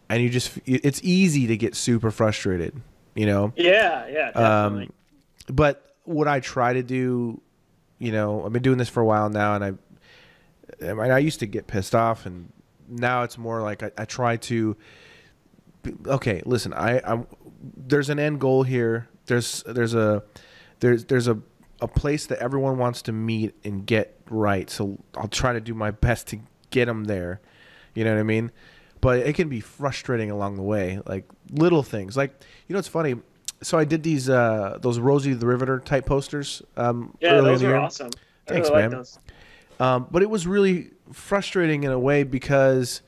and it's easy to get super frustrated. You know? Yeah, definitely. But what I try to do, you know, I've been doing this for a while now, and I used to get pissed off, and now it's more like I try to. Okay, listen, there's an end goal here. There's a place that everyone wants to meet and get right. So I'll try to do my best to get them there. You know what I mean? But it can be frustrating along the way, like little things. Like, you know, it's funny. So I did those Rosie the Riveter type posters. Those are awesome. Thanks, man. But it was really frustrating in a way because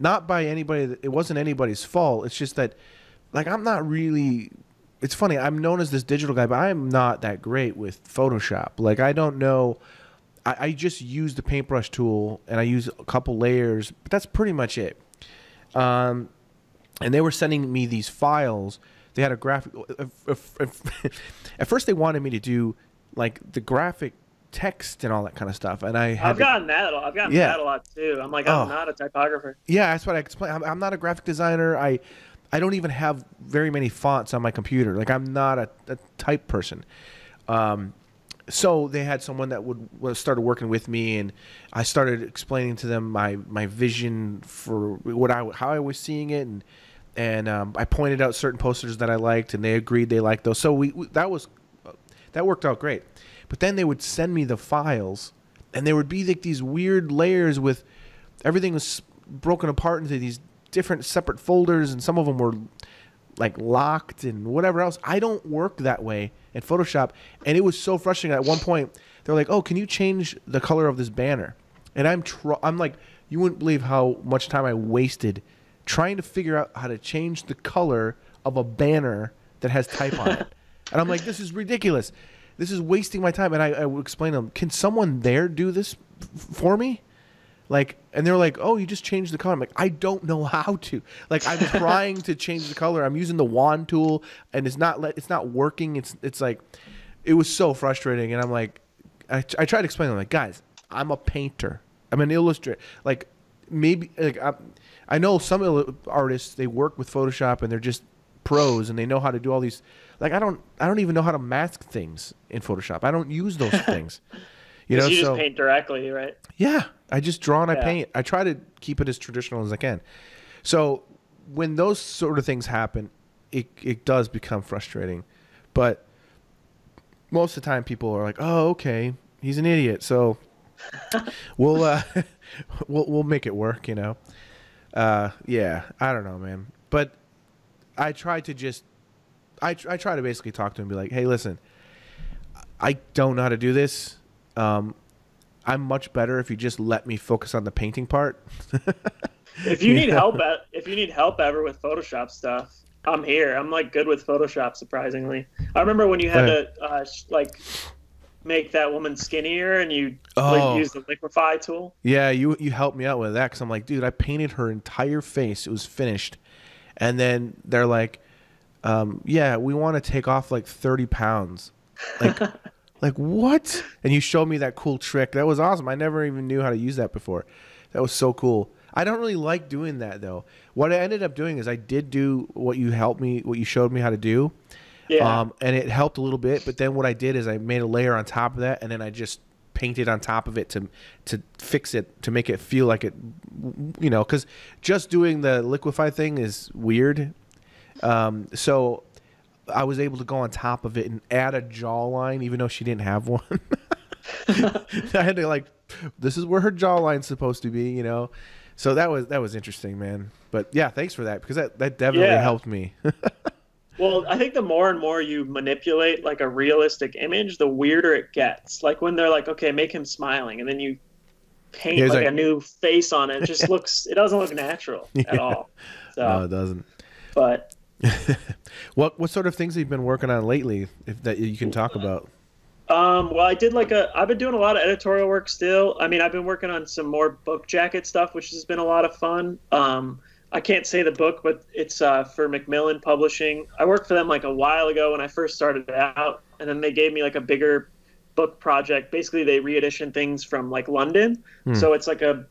not by anybody. It wasn't anybody's fault. It's just that, like, I'm not really. It's funny. I'm known as this digital guy, but I'm not that great with Photoshop. Like, I don't know. I just use the paintbrush tool and I use a couple layers, but that's pretty much it. And they were sending me these files. They had a graphic. At first, they wanted me to do like the graphic text and all that kind of stuff. And I've gotten that a lot too. I'm like, I'm not a typographer. Yeah, that's what I explained. I'm not a graphic designer. I don't even have very many fonts on my computer. Like, I'm not a type person. So they had someone that would started working with me, and I started explaining to them my vision for how I was seeing it, and I pointed out certain posters that I liked, and they agreed they liked those. So that worked out great. But then they would send me the files, and there would be like these weird layers with everything was broken apart into these different separate folders, and some of them were like locked and whatever else. I don't work that way in Photoshop, and it was so frustrating. At one point, they're like, "Oh, can you change the color of this banner?" And I'm like, you wouldn't believe how much time I wasted trying to figure out how to change the color of a banner that has type on it. And I'm like, this is ridiculous. This is wasting my time. And I would explain to them, can someone there do this for me? Like, and they're like, oh, you just changed the color. I'm like, I don't know how to. Like, I'm trying to change the color. I'm using the wand tool, and it's not working. It's like, it was so frustrating. And I'm like, I tried to explain to them, like, guys, I'm a painter. I'm an illustrator. Like, maybe, like, I know some artists, they work with Photoshop, and they're just pros and they know how to do all these. Like I don't even know how to mask things in Photoshop. I don't use those things. You know, You so just paint directly, right? yeah, I just draw and I Yeah. paint. I try to keep it as traditional as I can. So when those sort of things happen, it does become frustrating. But most of the time, people are like, "Oh, okay, he's an idiot." So we'll we'll make it work, you know. Yeah, I don't know, man. But I try to just I try to basically talk to him and be like, "Hey, listen, I don't know how to do this. I'm much better if you just let me focus on the painting part." If you need help if you need help ever with Photoshop stuff, I'm here. I'm like good with Photoshop, surprisingly. I remember when you had Okay. to like make that woman skinnier and you like Oh, use the liquify tool. yeah, you helped me out with that because I'm like, dude, I painted her entire face. It was finished, and then they're like, yeah, we want to take off like 30 pounds. Like, like what? And you showed me that cool trick. That was awesome. I never even knew how to use that before. That was so cool. I don't really like doing that though. What I ended up doing is I did do what you showed me how to do. Yeah. And it helped a little bit, but then what I did is I made a layer on top of that and then I just painted on top of it to fix it, to make it feel like it, you know, cuz just doing the liquify thing is weird. So I was able to go on top of it and add a jawline even though she didn't have one. I had to like, this is where her jawline's supposed to be, you know. So that was interesting, man. But yeah, thanks for that because that definitely Yeah. helped me. Well, I think the more and more you manipulate like a realistic image, the weirder it gets. Like when they're like, okay, make him smiling, and then you paint Yeah, he's like like, a new face on it. It just looks, it doesn't look natural at yeah. all. No, So, it doesn't. but What sort of things have you been working on lately, if that you can talk about? well, I did I've been doing a lot of editorial work still. I mean, I've been working on some more book jacket stuff, which has been a lot of fun. I can't say the book, but it's for Macmillan Publishing. I worked for them like a while ago when I first started out, and then they gave me like a bigger book project. Basically, they reedition things from like London, Hmm. so it's like a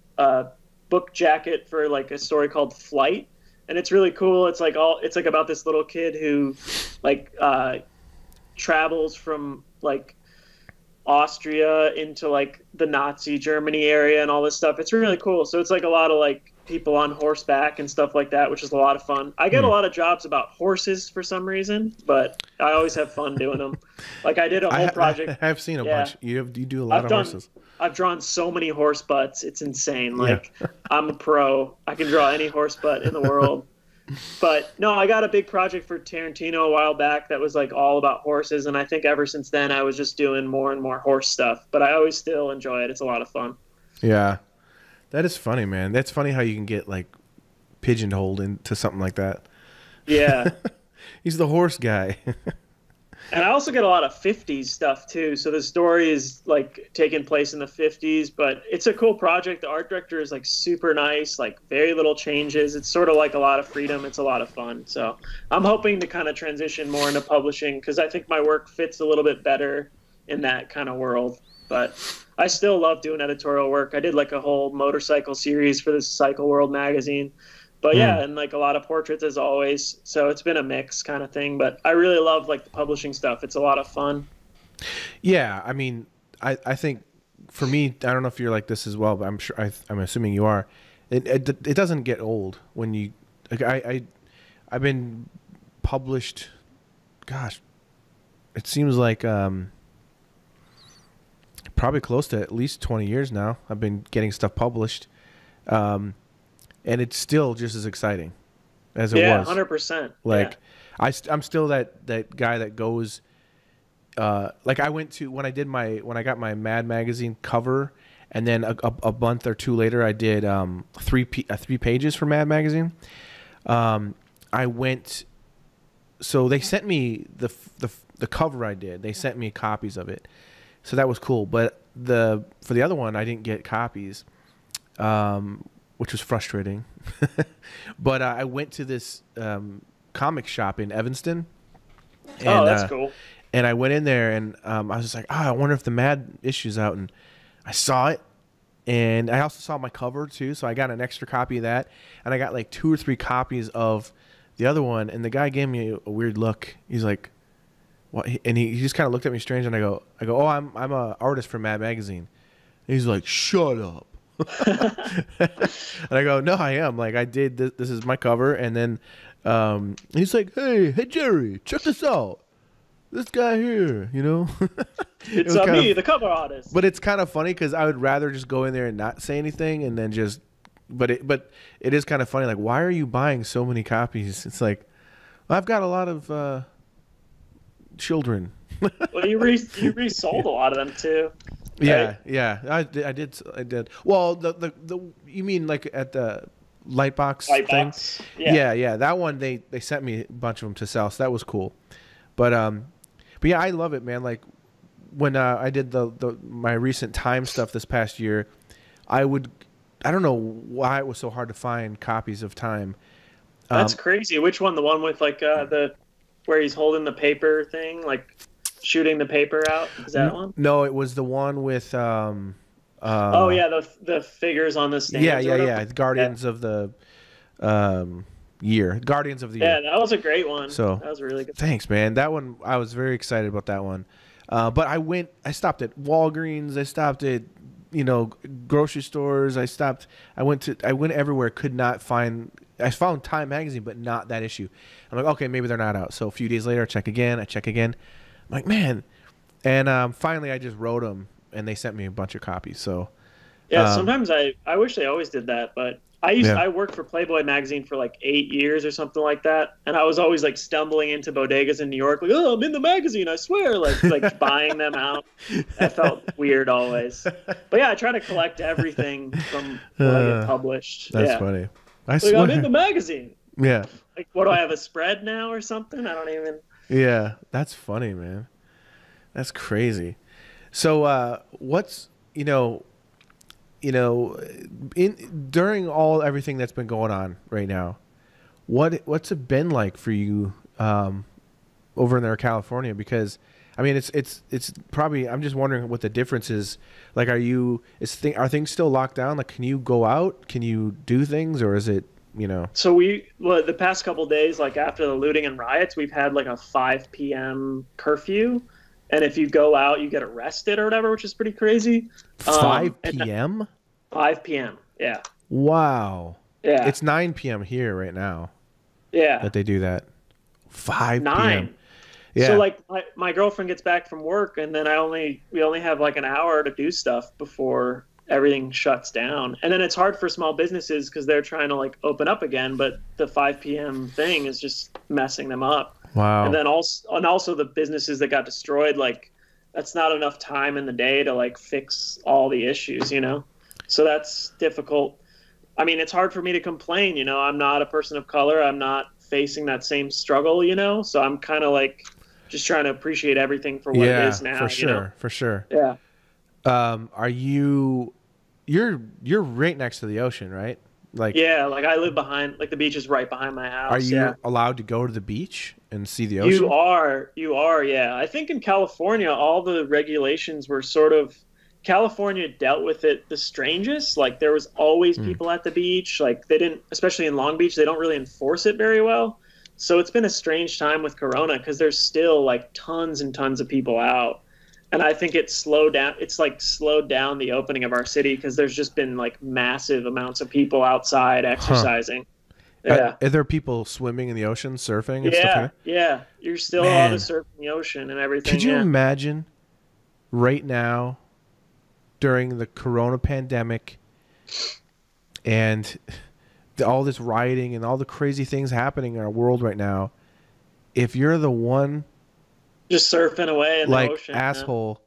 book jacket for like a story called Flight, and it's really cool. It's like about this little kid who like travels from like Austria into like the Nazi Germany area and all this stuff. It's really cool. So it's like a lot of like people on horseback and stuff like that, which is a lot of fun. I get a Hmm. lot of jobs about horses for some reason, but I always have fun doing them. Like I did a whole project. I have seen a Yeah, bunch. You do a lot I've of done. horses. I've drawn so many horse butts. It's insane. Yeah. Like I'm a pro. I can draw any horse butt in the world. But no, I got a big project for Tarantino a while back that was like all about horses, and I think ever since then I was just doing more and more horse stuff. But I always still enjoy it. It's a lot of fun. Yeah. That is funny, man. That's funny how you can get like pigeonholed into something like that. Yeah. He's the horse guy. And I also get a lot of 50s stuff too. So the story is like taking place in the 50s, but it's a cool project. The art director is like super nice, like very little changes. It's sort of like a lot of freedom. It's a lot of fun. So I'm hoping to kind of transition more into publishing because I think my work fits a little bit better in that kind of world. But I still love doing editorial work. I did like a whole motorcycle series for the Cycle World magazine. But Hmm. yeah, and like a lot of portraits as always. So it's been a mix kind of thing. But I really love like the publishing stuff. It's a lot of fun. Yeah, I mean, I think for me, I don't know if you're like this as well, but I'm sure I'm assuming you are. It doesn't get old when you like I've been published. Gosh, it seems like probably close to at least 20 years now. I've been getting stuff published, and it's still just as exciting as it Yeah, was. 100%. Like Yeah. I'm still that guy that goes. Like I went to when I got my Mad magazine cover, and then a month or two later I did 3 pages for Mad magazine. I went. So they sent me the cover I did. They sent me copies of it, so that was cool. But for the other one I didn't get copies, which was frustrating. But I went to this comic shop in Evanston. And, Oh, that's cool. And I went in there and I was just like, I wonder if the Mad issue's out. And I saw it. And I also saw my cover too. So I got an extra copy of that. And I got like 2 or 3 copies of the other one, and the guy gave me a weird look. He's like, "What?" And he just kind of looked at me strange, and I go, "Oh, I'm a artist for Mad Magazine." And he's like, "Shut up." And I go, "No, I am. Like, I did this. This is my cover." And then he's like, "Hey, Jerry, check this out. This guy here, you know." It's me, the cover artist. But it's kind of funny because I would rather just go in there and not say anything, and then just. But it is kind of funny. Like, why are you buying so many copies? It's like, well, I've got a lot of children. Well, you resold a lot of them too. Yeah, yeah, I did. Well, the you mean like at the Lightbox thing? Yeah. That one they sent me a bunch of them to sell, so that was cool. But yeah, I love it, man. Like when I did my recent Time stuff this past year, I don't know why it was so hard to find copies of Time. That's crazy. Which one? The one with like where he's holding the paper thing, like shooting the paper out? Is that one? No, it was the one with oh yeah, the figures on the stand. Yeah. Guardians of the year. Guardians of the year. Yeah, that was a great one. So that was really good. Thanks, man. That one, I was very excited about that one. But I stopped at Walgreens. I stopped at, grocery stores. I went everywhere. Could not find. I found Time magazine, but not that issue. I'm like, okay, maybe they're not out. So a few days later, I check again. I'm like, man. And finally, I just wrote them, and they sent me a bunch of copies. So yeah, sometimes I wish they always did that, but I worked for Playboy magazine for like 8 years or something like that, and I was always like stumbling into bodegas in New York, like, oh, I'm in the magazine, I swear, like buying them out. That felt weird always. But yeah, I try to collect everything from what I get published. That's funny. I'm in the magazine. Yeah. Like, what do I have, a spread now or something? I don't even. Yeah, that's funny, man. That's crazy. So, what's during everything that's been going on right now, what's it been like for you over in there in California? Because I mean, it's probably, I'm just wondering what the difference is. Like, are things still locked down? Like, can you go out? Can you do things, or is it, So the past couple of days, like after the looting and riots, we've had like a 5 p.m. curfew. And if you go out, you get arrested or whatever, which is pretty crazy. 5 p.m.? 5 p.m., yeah. Wow. Yeah. It's 9 p.m. here right now. Yeah. That they do that. 5 9 p.m. Yeah. So like my girlfriend gets back from work, and then we only have like an hour to do stuff before everything shuts down. And then it's hard for small businesses because they're trying to like open up again, but the 5 p.m. thing is just messing them up. Wow. And then also the businesses that got destroyed, like that's not enough time in the day to like fix all the issues, So that's difficult. I mean, it's hard for me to complain, I'm not a person of color. I'm not facing that same struggle, So I'm kind of like just trying to appreciate everything for what it is now. For sure. For sure. Yeah. You're right next to the ocean, right? Like, yeah, like I live behind, like the beach is right behind my house. Are you allowed to go to the beach and see the ocean? You are, yeah. I think in California, all the regulations were California dealt with it the strangest. Like there was always people at the beach. Like they didn't, especially in Long Beach, they don't really enforce it very well. So it's been a strange time with Corona because there's still like tons and tons of people out. And I think it's slowed down the opening of our city because there's just been like massive amounts of people outside exercising. Huh. Yeah. Are there people swimming in the ocean, surfing and stuff like that? Yeah. You're still allowed to surf in the ocean and everything. Could you imagine right now during the Corona pandemic and all this rioting and all the crazy things happening in our world right now, if you're the one just surfing away in the ocean, asshole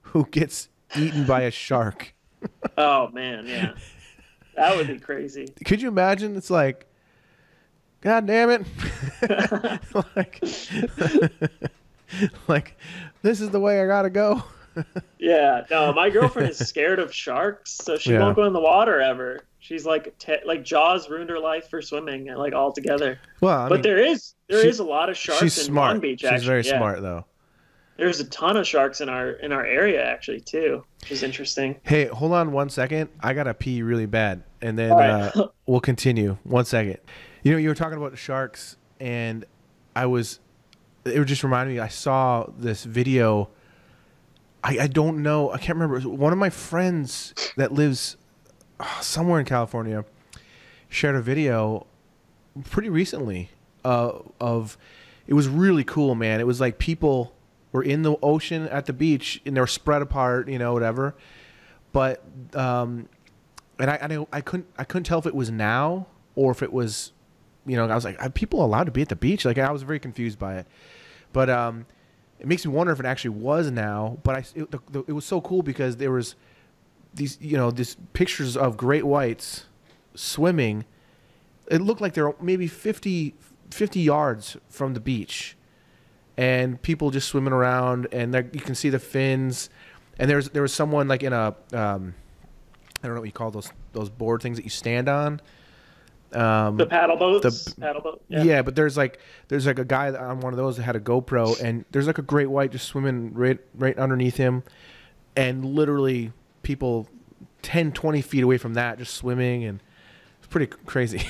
who gets eaten by a shark? Oh man, yeah, that would be crazy. Could you imagine? It's like, God damn it! like, this is the way I gotta go. Yeah, no, my girlfriend is scared of sharks, so she won't go in the water ever. She's like, Jaws ruined her life for swimming, like altogether. Well, I mean, there is a lot of sharks in Long Beach. She's very smart, though. There's a ton of sharks in our area actually too, which is interesting. Hey, hold on 1 second. I gotta pee really bad, and then we'll continue. 1 second. You were talking about the sharks, and it just reminded me, I saw this video. I don't know, I can't remember. One of my friends that lives somewhere in California shared a video pretty recently of it was really cool, man. It was like people were in the ocean at the beach and they were spread apart, whatever. But and I couldn't tell if it was now or if it was, I was like, are people allowed to be at the beach? Like, I was very confused by it. But it makes me wonder if it actually was now. But it was so cool because there was these pictures of great whites swimming. It looked like they're maybe 50 yards from the beach, and people just swimming around, and you can see the fins. And there was someone like in a I don't know what you call those board things that you stand on. The paddle boats. Paddle boat. Yeah, but there's like a guy on one of those that had a GoPro, and there's like a great white just swimming right underneath him, and literally people 10, 20 feet away from that just swimming, and it's pretty crazy.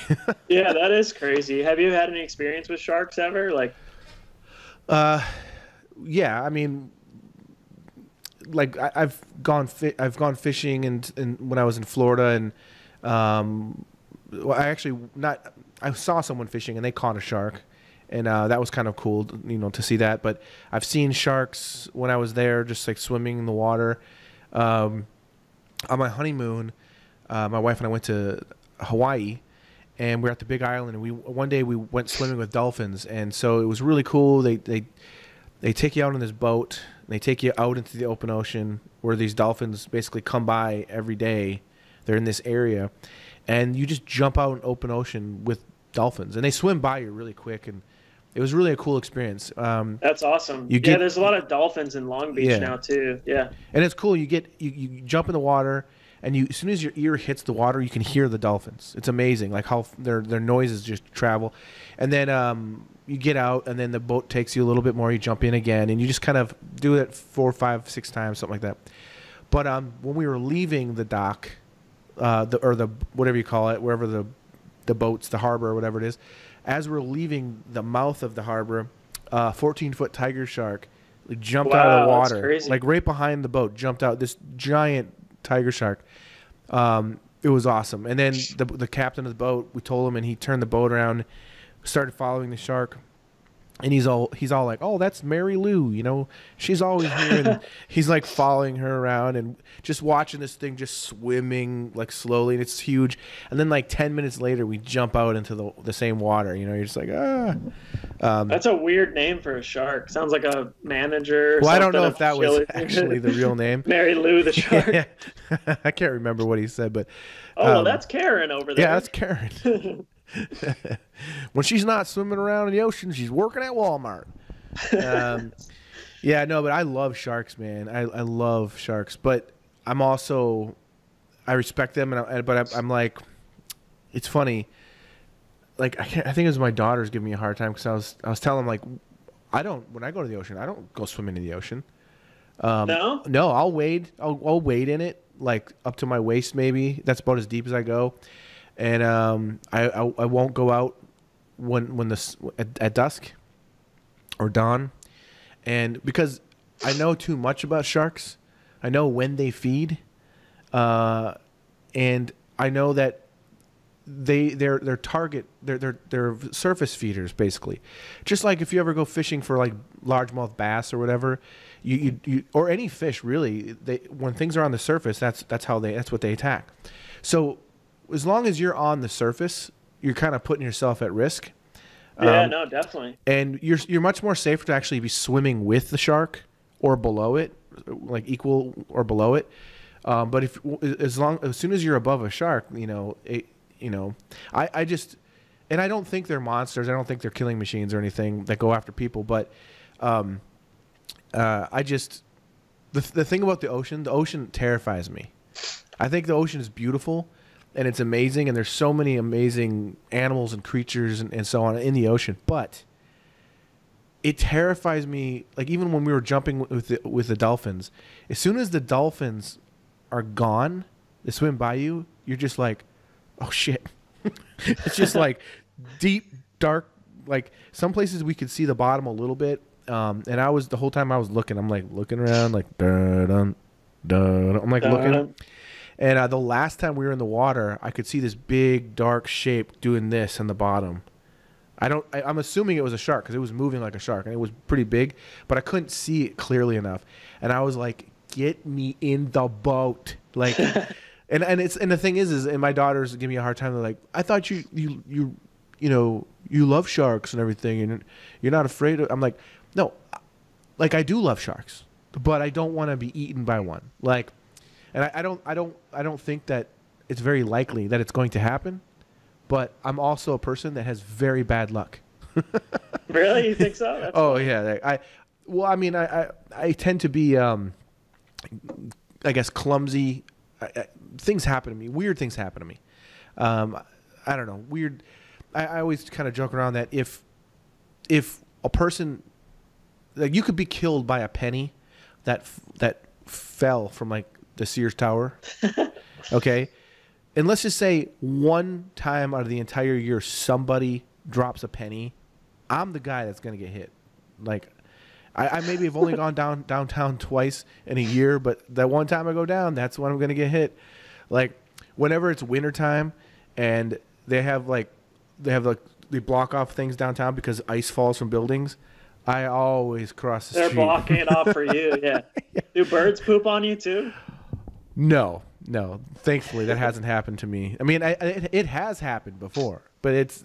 Yeah, that is crazy. Have you had any experience with sharks ever? Like, yeah, I mean, like I've gone fishing and when I was in Florida, and well, I saw someone fishing and they caught a shark, and that was kind of cool, to see that. But I've seen sharks when I was there, just like swimming in the water. On my honeymoon, my wife and I went to Hawaii, and we're at the Big Island, and one day we went swimming with dolphins, and so it was really cool. They take you out on this boat, and they take you out into the open ocean where these dolphins basically come by every day. They're in this area, and you just jump out in open ocean with dolphins, and they swim by you really quick, and it was really a cool experience. That's awesome. There's a lot of dolphins in Long Beach now too. Yeah, and it's cool. You jump in the water, and as soon as your ear hits the water, you can hear the dolphins. It's amazing, like how their noises just travel. And then you get out, and then the boat takes you a little bit more. You jump in again, and you just kind of do it 4, 5, 6 times, something like that. But when we were leaving the dock, the whatever you call it, wherever the boats, the harbor or whatever it is, as we're leaving the mouth of the harbor, 14-foot tiger shark jumped out of the water, like right behind the boat, jumped out, this giant tiger shark. It was awesome. And then the captain of the boat, we told him, and he turned the boat around, started following the shark. And he's all like, oh, that's Mary Lou, she's always here. And he's like following her around and just watching this thing just swimming like slowly, and it's huge. And then like 10 minutes later, we jump out into the same water. You're just like, ah. That's a weird name for a shark. Sounds like a manager. Well, I don't know if that was actually the real name. Mary Lou the shark. Yeah. I can't remember what he said, but. Well, that's Karen over there. Yeah, that's Karen. When she's not swimming around in the ocean, she's working at Walmart. Yeah, no, but I love sharks, man. I love sharks, but I respect them, but I'm like, it's funny. Like I think it was my daughters giving me a hard time because I was telling them, like, when I go to the ocean, I don't go swimming in the ocean. No, I'll wade in it like up to my waist, maybe. That's about as deep as I go. And I won't go out at dusk or dawn, and because I know too much about sharks, I know when they feed, and I know that they're surface feeders basically. Just like if you ever go fishing for like largemouth bass or whatever, you or any fish really, when things are on the surface, that's what they attack. So as long as you're on the surface, you're kind of putting yourself at risk. Yeah, no, definitely. And you're much more safer to actually be swimming with the shark or below it, like equal or below it. But as soon as you're above a shark, I just, and I don't think they're monsters. I don't think they're killing machines or anything that go after people. But I just, the thing about the ocean terrifies me. I think the ocean is beautiful. And it's amazing, and there's so many amazing animals and creatures and so on in the ocean. But it terrifies me. Like even when we were jumping with the dolphins, as soon as the dolphins are gone, they swim by you, you're just like, oh shit! It's just like deep, dark like some places we could see the bottom a little bit. And the whole time I was looking, I'm like looking around, like dun dun. I'm like looking. And the last time we were in the water, I could see this big dark shape doing this on the bottom. I'm assuming it was a shark because it was moving like a shark and it was pretty big, but I couldn't see it clearly enough. And I was like, "Get me in the boat!" Like, and the thing is, and my daughters give me a hard time. They're like, "I thought you love sharks and everything, and you're not afraid of." I'm like, "No, like I do love sharks, but I don't want to be eaten by one." Like, and I don't think that it's very likely that it's going to happen. But I'm also a person that has very bad luck. Really? You think so? That's funny. Yeah. I tend to be, I guess, clumsy. Things happen to me. Weird things happen to me. I don't know. Weird. I always kind of joke around that if a person, like, you could be killed by a penny that fell from like the Sears Tower. Okay. And let's just say one time out of the entire year somebody drops a penny, I'm the guy that's going to get hit. Like, I maybe have only gone downtown twice in a year, but that one time I go down, that's when I'm going to get hit. Like, whenever it's wintertime and they block off things downtown because ice falls from buildings, I always cross the street. They're blocking it off for you, yeah. Do birds poop on you too? No, thankfully that hasn't happened to me. I mean, it has happened before, but it's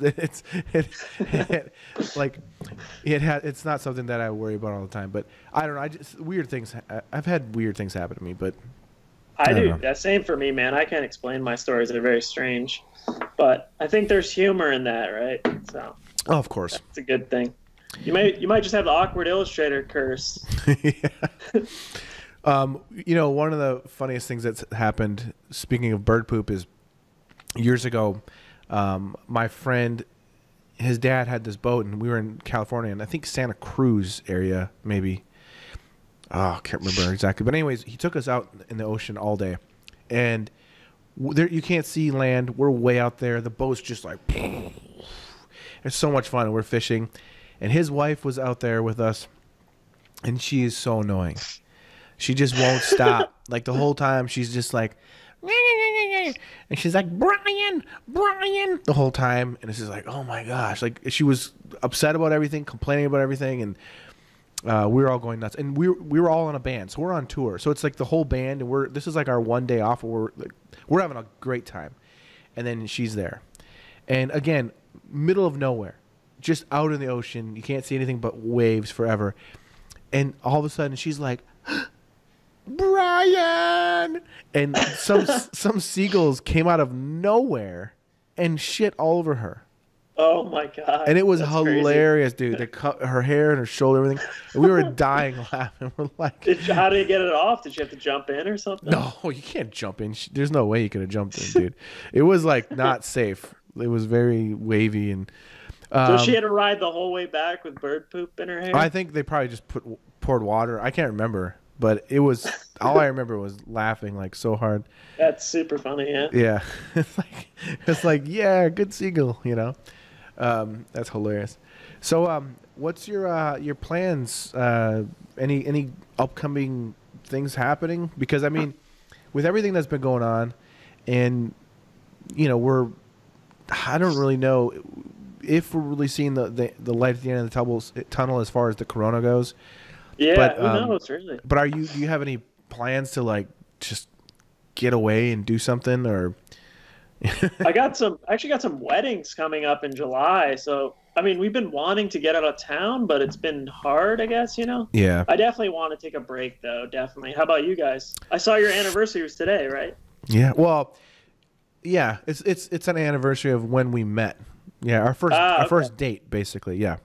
not something that I worry about all the time. But I don't know. Weird things. I've had weird things happen to me, but I do. That's same for me, man. I can't explain my stories. They're very strange, but I think there's humor in that, right? So, of course, it's a good thing. You might just have the awkward illustrator curse. Yeah. One of the funniest things that's happened, speaking of bird poop, is years ago, my friend, his dad had this boat, and we were in California, and I think Santa Cruz area, maybe. Oh, I can't remember exactly. But anyways, he took us out in the ocean all day, and there you can't see land. We're way out there. The boat's just like, it's so much fun. We're fishing, and his wife was out there with us, and she is so annoying. She just won't stop. Like, the whole time, she's just like, and she's like, Brian, the whole time. And it's just like, oh my gosh. Like, she was upset about everything, complaining about everything. And we were all going nuts. And we were all on a band. So we're on tour. So it's like the whole band. And this is like our one day off. We're having a great time. And then she's there. And again, middle of nowhere, just out in the ocean. You can't see anything but waves forever. And all of a sudden, she's like, Brian, and some seagulls came out of nowhere and shit all over her. Oh my god! And it was hilarious, crazy. Dude. They cut her hair and her shoulder, everything. And we were dying laughing. We're like, how did you get it off? Did you have to jump in or something? No, you can't jump in. There's no way you could have jumped in, dude. It was like not safe. It was very wavy and. So she had to ride the whole way back with bird poop in her hair? I think they probably just poured water. I can't remember. But it was, all I remember was laughing like so hard. That's super funny, yeah. Yeah. It's like, yeah, good seagull, you know. That's hilarious. So what's your plans? Any upcoming things happening? Because, I mean, with everything that's been going on, and, you know, I don't really know if we're really seeing the light at the end of the tunnel as far as the corona goes. Yeah, but, who knows, really. But do you have any plans to, like, just get away and do something, or? I actually got some weddings coming up in July. So, I mean, we've been wanting to get out of town, but it's been hard, I guess, you know? Yeah. I definitely want to take a break, though, definitely. How about you guys? I saw your anniversary was today, right? Yeah, well, yeah, it's an anniversary of when we met. Yeah, our first date, basically, yeah.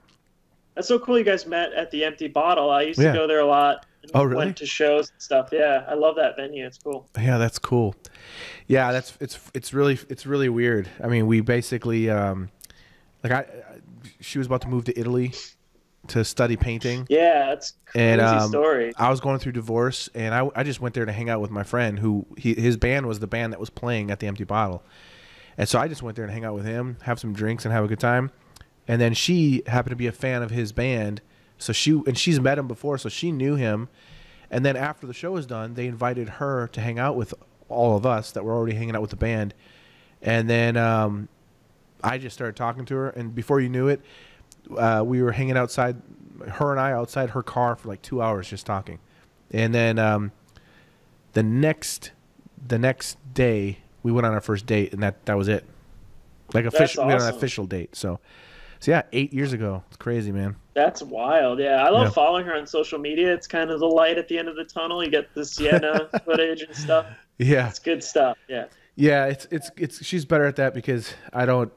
That's so cool you guys met at the Empty Bottle. I used to go there a lot. Oh, really? Went to shows and stuff. Yeah, I love that venue. It's cool. Yeah, that's cool. Yeah, it's really weird. I mean, we basically she was about to move to Italy to study painting. Yeah, that's a crazy story. I was going through divorce, and I just went there to hang out with my friend who his band was the band that was playing at the Empty Bottle. And so I just went there and hang out with him, have some drinks, and have a good time. and then she happened to be a fan of his band, so she's met him before, so she knew him. And then after the show was done, they invited her to hang out with all of us that were already hanging out with the band. And then I just started talking to her, and before you knew it, we were hanging outside, her and I outside her car for like 2 hours just talking. And then the next day we went on our first date, and that was it. Like official, we went on an official date. So yeah, 8 years ago. It's crazy, man. That's wild. Yeah, I love following her on social media. It's kind of the light at the end of the tunnel. You get the Sienna footage and stuff. Yeah, it's good stuff. Yeah. Yeah, it's she's better at that because I don't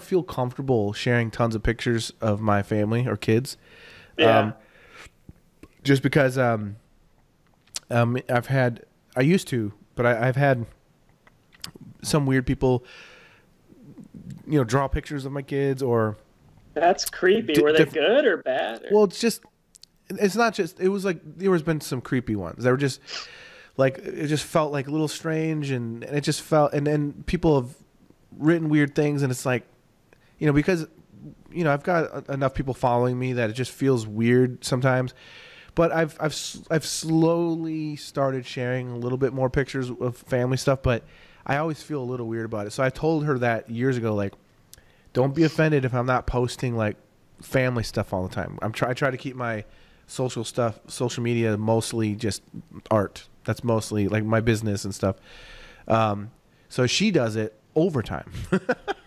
feel comfortable sharing tons of pictures of my family or kids. Yeah. Just because I used to, but I've had some weird people, draw pictures of my kids or. That's creepy. Were they good or bad? Or? Well, it's not just. It was like there has been some creepy ones. They were just. Like it just felt like a little strange, and it just felt, and then people have written weird things, and it's like, because, I've got enough people following me that it just feels weird sometimes. But I've slowly started sharing a little bit more pictures of family stuff, but I always feel a little weird about it. So I told her that years ago, like, don't be offended if I'm not posting like family stuff all the time. I try to keep my social media mostly just art. That's mostly like my business and stuff. So she does it overtime.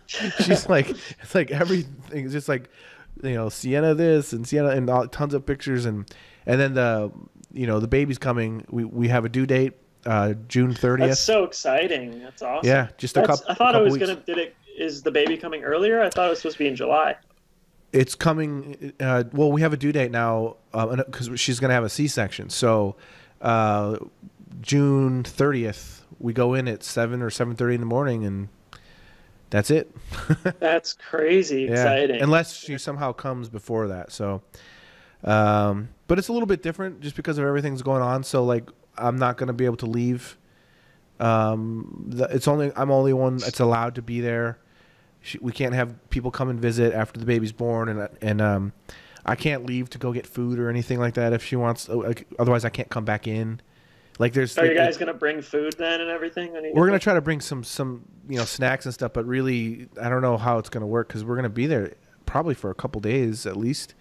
She's like, it's like everything is just like, Sienna this and Sienna and tons of pictures. And then the baby's coming. We have a due date, June 30th. That's so exciting. That's awesome. Yeah. Just a couple. I thought it was weeks. Is the baby coming earlier? I thought it was supposed to be in July. It's coming. Well, we have a due date now because she's going to have a C-section. So, June 30th, we go in at 7 or 7:30 in the morning, and that's it. That's crazy exciting. Unless she somehow comes before that. So, but it's a little bit different just because of everything's going on. So, like, I'm not going to be able to leave. I'm only one that's allowed to be there. We can't have people come and visit after the baby's born, and I can't leave to go get food or anything like that if she wants. Like, otherwise, I can't come back in. Like, there's. Are you guys gonna bring food then and everything? We're gonna try to bring some snacks and stuff, but really, I don't know how it's gonna work because we're gonna be there probably for a couple days at least.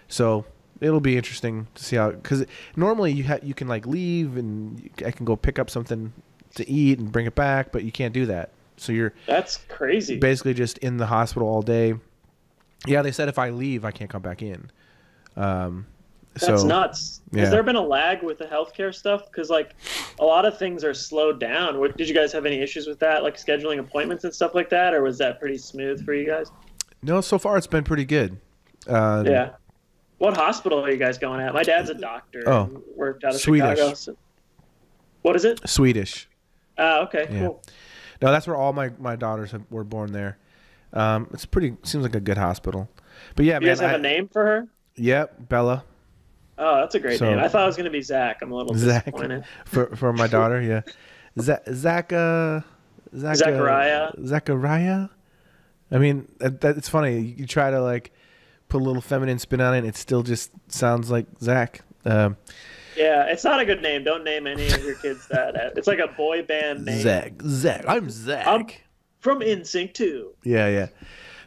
So it'll be interesting to see how. Because normally you can like leave and I can go pick up something to eat and bring it back, but you can't do that. So that's crazy. Basically just in the hospital all day. Yeah, they said if I leave, I can't come back in. That's nuts. Yeah. Has there been a lag with the healthcare stuff? Because like a lot of things are slowed down. Did you guys have any issues with that, like scheduling appointments and stuff like that, or was that pretty smooth for you guys? No, so far it's been pretty good. Yeah. What hospital are you guys going at? My dad's a doctor. And worked out of Swedish. Chicago. So. What is it? Swedish. Okay, yeah. Cool. No, that's where all my daughters were born there. Seems like a good hospital. But yeah, you guys have a name for her? Yep, Bella. Oh, that's a great name. I thought it was going to be Zach. I'm a little disappointed. For my daughter, yeah. Zachariah. Zachariah. I mean, it's funny. You try to like put a little feminine spin on it, it still just sounds like Zach. Yeah, it's not a good name. Don't name any of your kids that. It's like a boy band name. Zach. I'm Zach. I'm from NSYNC too. Yeah.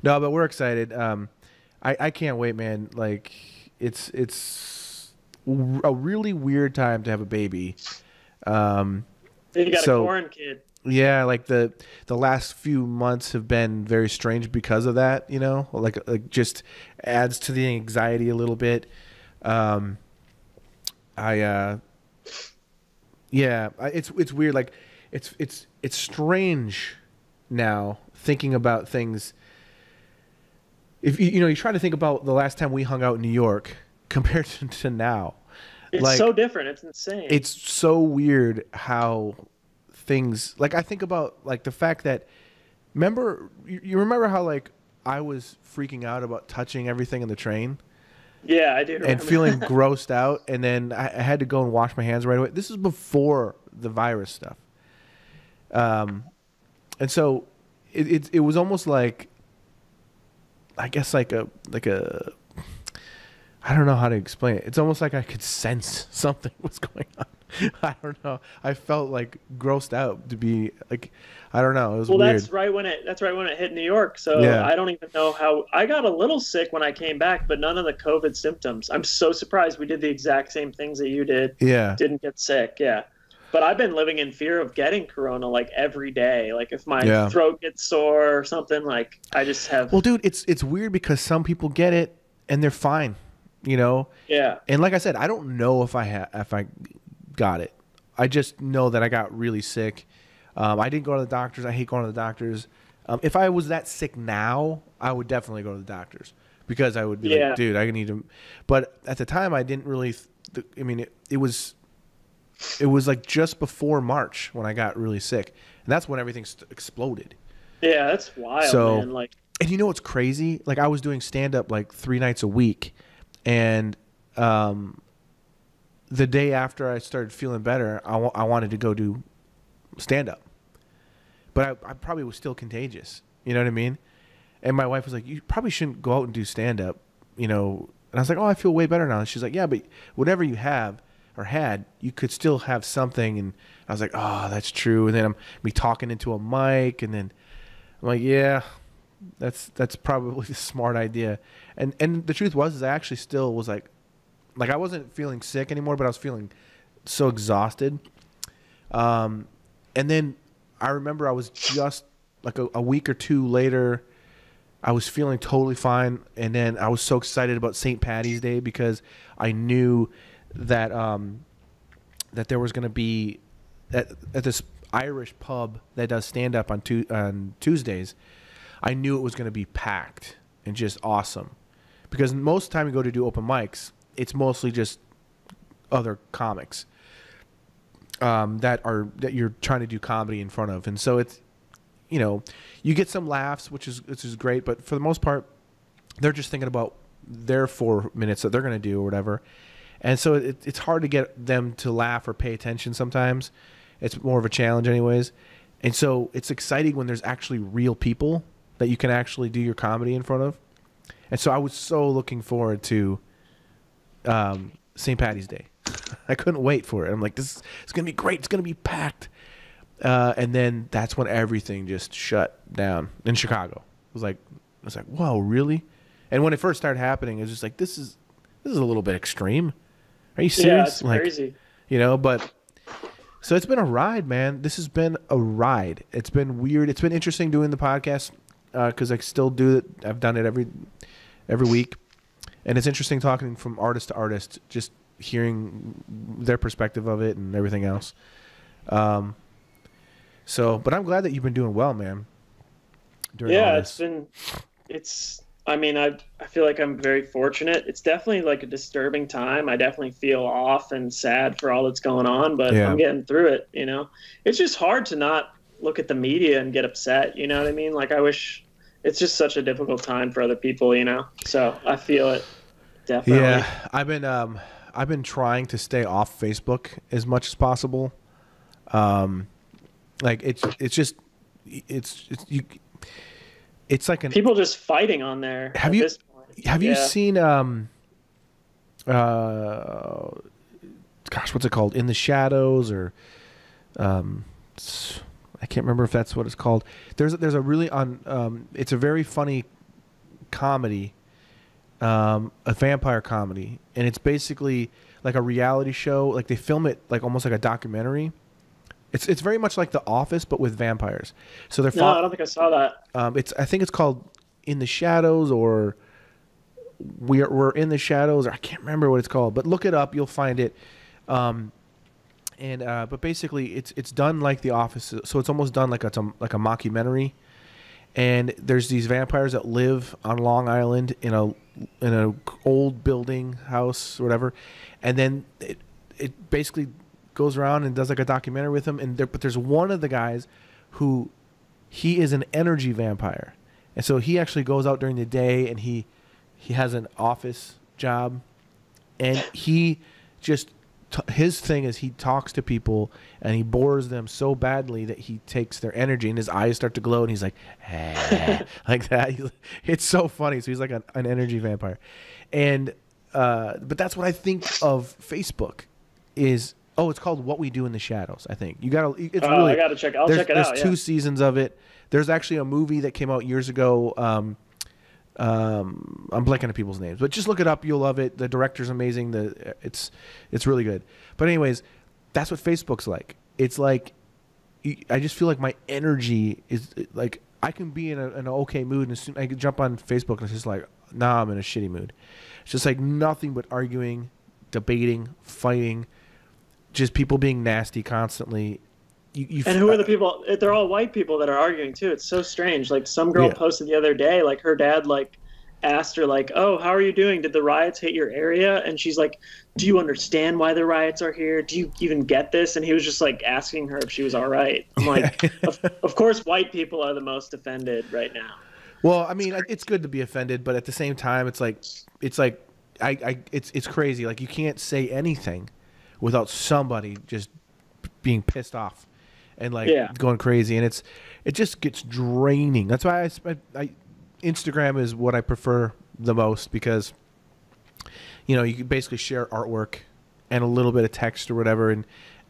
No, but we're excited. I can't wait, man. Like, it's a really weird time to have a baby. You got a corn kid. Yeah, like the last few months have been very strange because of that. Like just adds to the anxiety a little bit. It's weird. Like it's strange now thinking about things. If you try to think about the last time we hung out in New York compared to now, it's so different. It's insane. It's so weird how things, like, I think about like the fact that you remember how like I was freaking out about touching everything in the train. Yeah, I do remember. And feeling grossed out, and then I had to go and wash my hands right away. This is before the virus stuff. And so it was almost like I guess like a I don't know how to explain it. It's almost like I could sense something was going on. I don't know. I felt like grossed out to be like, I don't know. It was weird. That's right when it hit New York. So Yeah. I don't even know how I got a little sick when I came back, but none of the COVID symptoms. I'm so surprised we did the exact same things that you did. Yeah. Didn't get sick. Yeah. But I've been living in fear of getting corona like every day. Like if my throat gets sore or something, like I just have. Well, dude, it's weird because some people get it and they're fine, you know? Yeah. And like I said, I don't know if I got it. I just know that I got really sick. I didn't go to the doctors. I hate going to the doctors. If I was that sick now, I would definitely go to the doctors because I would be like, dude, I need to. But at the time, I didn't really. I mean, it was like just before March when I got really sick, and that's when everything exploded. Yeah, that's wild, man. Like, and you know what's crazy? Like I was doing stand up like 3 nights a week, and the day after I started feeling better, I wanted to go do stand up. But I probably was still contagious. You know what I mean? And my wife was like, you probably shouldn't go out and do stand up, you know. And I was like, oh, I feel way better now. And she's like, yeah, but whatever you have or had, you could still have something. And I was like, oh, that's true. And then I'm me talking into a mic, and then I'm like, yeah, that's probably a smart idea. And the truth was, is I actually still was like I wasn't feeling sick anymore, but I was feeling so exhausted. And then I remember I was just like a week or two later, I was feeling totally fine. And then I was so excited about St. Paddy's Day because I knew that that there was going to be at this Irish pub that does stand up on Tuesdays. I knew it was going to be packed and just awesome, because most of the time you go to do open mics, it's mostly just other comics that you're trying to do comedy in front of. And so it's, you know, you get some laughs, which is great, but for the most part, they're just thinking about their 4 minutes that they're going to do or whatever. And so it's hard to get them to laugh or pay attention sometimes. It's more of a challenge anyways. And so it's exciting when there's actually real people that you can actually do your comedy in front of. And so I was so looking forward to St. Paddy's Day. I couldn't wait for it. I'm like, it's going to be great. It's going to be packed. And then that's when everything just shut down in Chicago. I was like, whoa, really? And when it first started happening, it was just like, this is a little bit extreme. Are you serious? Yeah, it's crazy. You know, but so it's been a ride, man. This has been a ride. It's been weird. It's been interesting doing the podcast because I still do it. I've done it every week. And it's interesting talking from artist to artist, just hearing their perspective of it and everything else. But I'm glad that you've been doing well, man. During all this. I mean, I feel like I'm very fortunate. It's definitely like a disturbing time. I definitely feel off and sad for all that's going on, but I'm getting through it, you know. It's just hard to not look at the media and get upset, you know what I mean? Like it's just such a difficult time for other people, you know. So I feel it definitely. Yeah, I've been trying to stay off Facebook as much as possible. Like it's like people just fighting on there. Have you seen gosh, what's it called? In the Shadows, or I can't remember if that's what it's called. There's a really it's a very funny comedy, a vampire comedy, and it's basically like a reality show. Like they film it like almost like a documentary. It's very much like The Office, but with vampires. So they're I don't think I saw that. I think it's called In the Shadows, or We're in the Shadows, or I can't remember what it's called. But look it up, you'll find it. But basically, it's done like The Office, so it's almost done like a mockumentary. And there's these vampires that live on Long Island in a old building house or whatever, and then it basically goes around and does like a documentary with them. But there's one of the guys who he is an energy vampire, and so he actually goes out during the day, and he has an office job, and he just his thing is he talks to people and he bores them so badly that he takes their energy and his eyes start to glow and he's like, like that. It's so funny. So he's like an energy vampire. And but that's what I think of Facebook is. Oh, it's called What We Do in the Shadows, I think. You gotta. It's really. I gotta check. I'll check it out. There's 2 seasons of it. There's actually a movie that came out years ago. I'm blanking on people's names, but just look it up. You'll love it. The director's amazing. It's really good. But anyways, that's what Facebook's like. It's like I just feel like my energy is like I can be in an okay mood and I can jump on Facebook and it's just like, nah, I'm in a shitty mood. It's just like nothing but arguing, debating, fighting, just people being nasty constantly. And who are the people? They're all white people that are arguing too. It's so strange. Like some girl posted the other day, like her dad like asked her like, "Oh, how are you doing? Did the riots hit your area?" And she's like, "Do you understand why the riots are here? Do you even get this?" And he was just like asking her if she was all right. I'm like, of course, white people are the most offended right now. Well, I mean, it's good to be offended, but at the same time, it's crazy. Like you can't say anything without somebody just being pissed off and like going crazy, and it just gets draining. That's why I Instagram is what I prefer the most because you know you can basically share artwork and a little bit of text or whatever,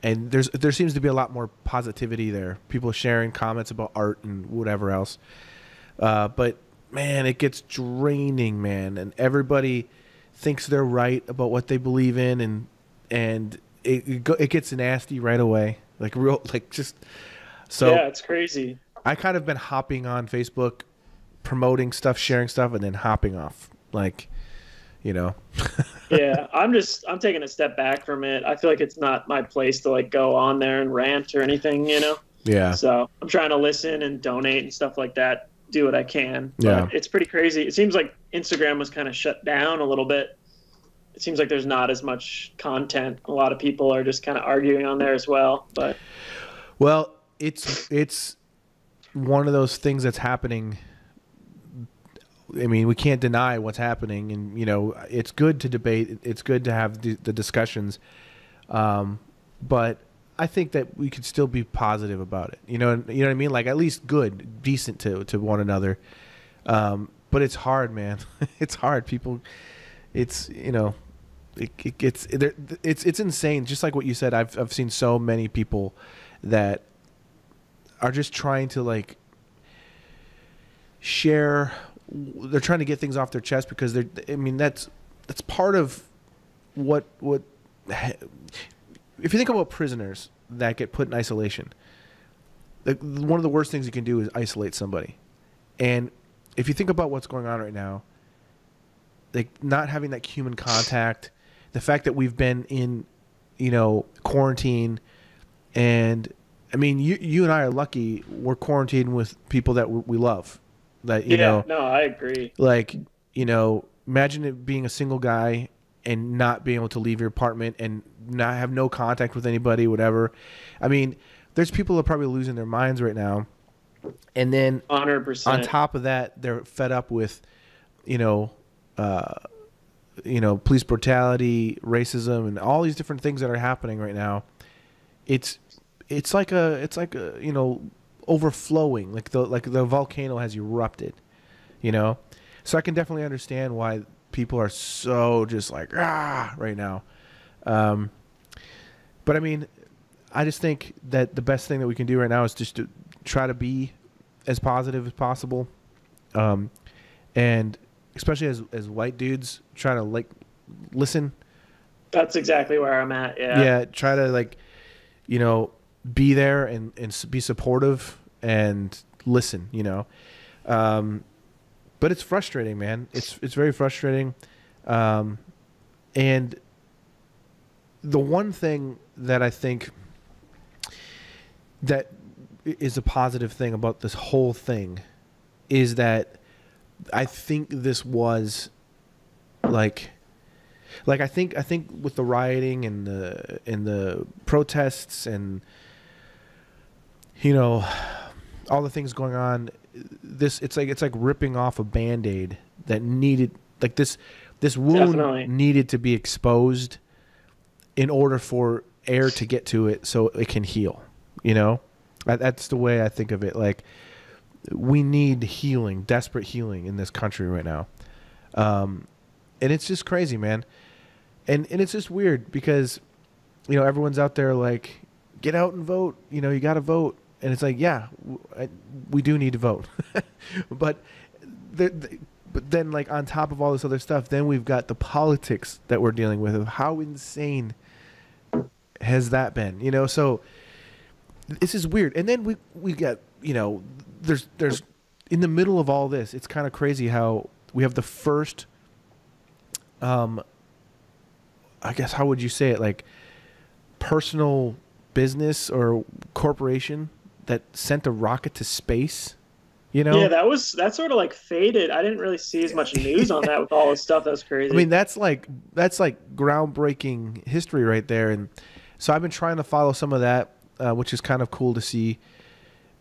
and there seems to be a lot more positivity there. People sharing comments about art and whatever else. But man, it gets draining, man, and everybody thinks they're right about what they believe in, and it gets nasty right away. Like real, like just so. Yeah, it's crazy. I kind of been hopping on Facebook, promoting stuff, sharing stuff, and then hopping off. Like, you know. Yeah, I'm taking a step back from it. I feel like it's not my place to like go on there and rant or anything, you know. Yeah. So I'm trying to listen and donate and stuff like that. Do what I can. Yeah. But it's pretty crazy. It seems like Instagram was kind of shut down a little bit. It seems like there's not as much content. A lot of people are just kind of arguing on there as well. But well, it's one of those things that's happening. I mean, we can't deny what's happening, and you know, it's good to debate. It's good to have the discussions, but I think that we could still be positive about it. You know what I mean? Like at least good, decent to one another. But it's hard, man. It's hard. People. It's it's insane. Just like what you said, I've seen so many people that are just trying to like share. They're trying to get things off their chest because that's part of what if you think about prisoners that get put in isolation, one of the worst things you can do is isolate somebody. And if you think about what's going on right now, like not having that human contact, the fact that we've been in, quarantine, and I mean, you and I are lucky we're quarantined with people that we love. That no, I agree. Like, imagine it being a single guy and not being able to leave your apartment and not have no contact with anybody, whatever. I mean, there's people that are probably losing their minds right now. And then 100%. On top of that, they're fed up with, police brutality, racism, and all these different things that are happening right now. It's like overflowing, like the volcano has erupted, So I can definitely understand why people are so just like right now. But I mean, I just think that the best thing that we can do right now is just to try to be as positive as possible, and especially as white dudes, try to like listen. That's exactly where I'm at. Yeah. Yeah. Try to be there and be supportive and listen. But it's frustrating, man. It's very frustrating. And the one thing that I think that is a positive thing about this whole thing is that I think this was like I think with the rioting and the protests and all the things going on, it's like ripping off a Band-Aid that needed, like this wound Definitely needed to be exposed in order for air to get to it so it can heal. You know, that's the way I think of it. Like, we need healing, desperate healing in this country right now. And it's just crazy, man. And it's just weird because, you know, everyone's out there like, get out and vote. You know, you got to vote. And it's like, yeah, we do need to vote. But then, like, on top of all this other stuff, then we've got the politics that we're dealing with. How insane has that been? You know, so this is weird. And then we got, you know, there's in the middle of all this, it's kind of crazy how we have the first, I guess, how would you say it? Like, personal business or corporation that sent a rocket to space, you know? Yeah, that sort of like faded. I didn't really see as much news on that with all this stuff. That was crazy. I mean, that's like groundbreaking history right there. And so I've been trying to follow some of that, which is kind of cool to see.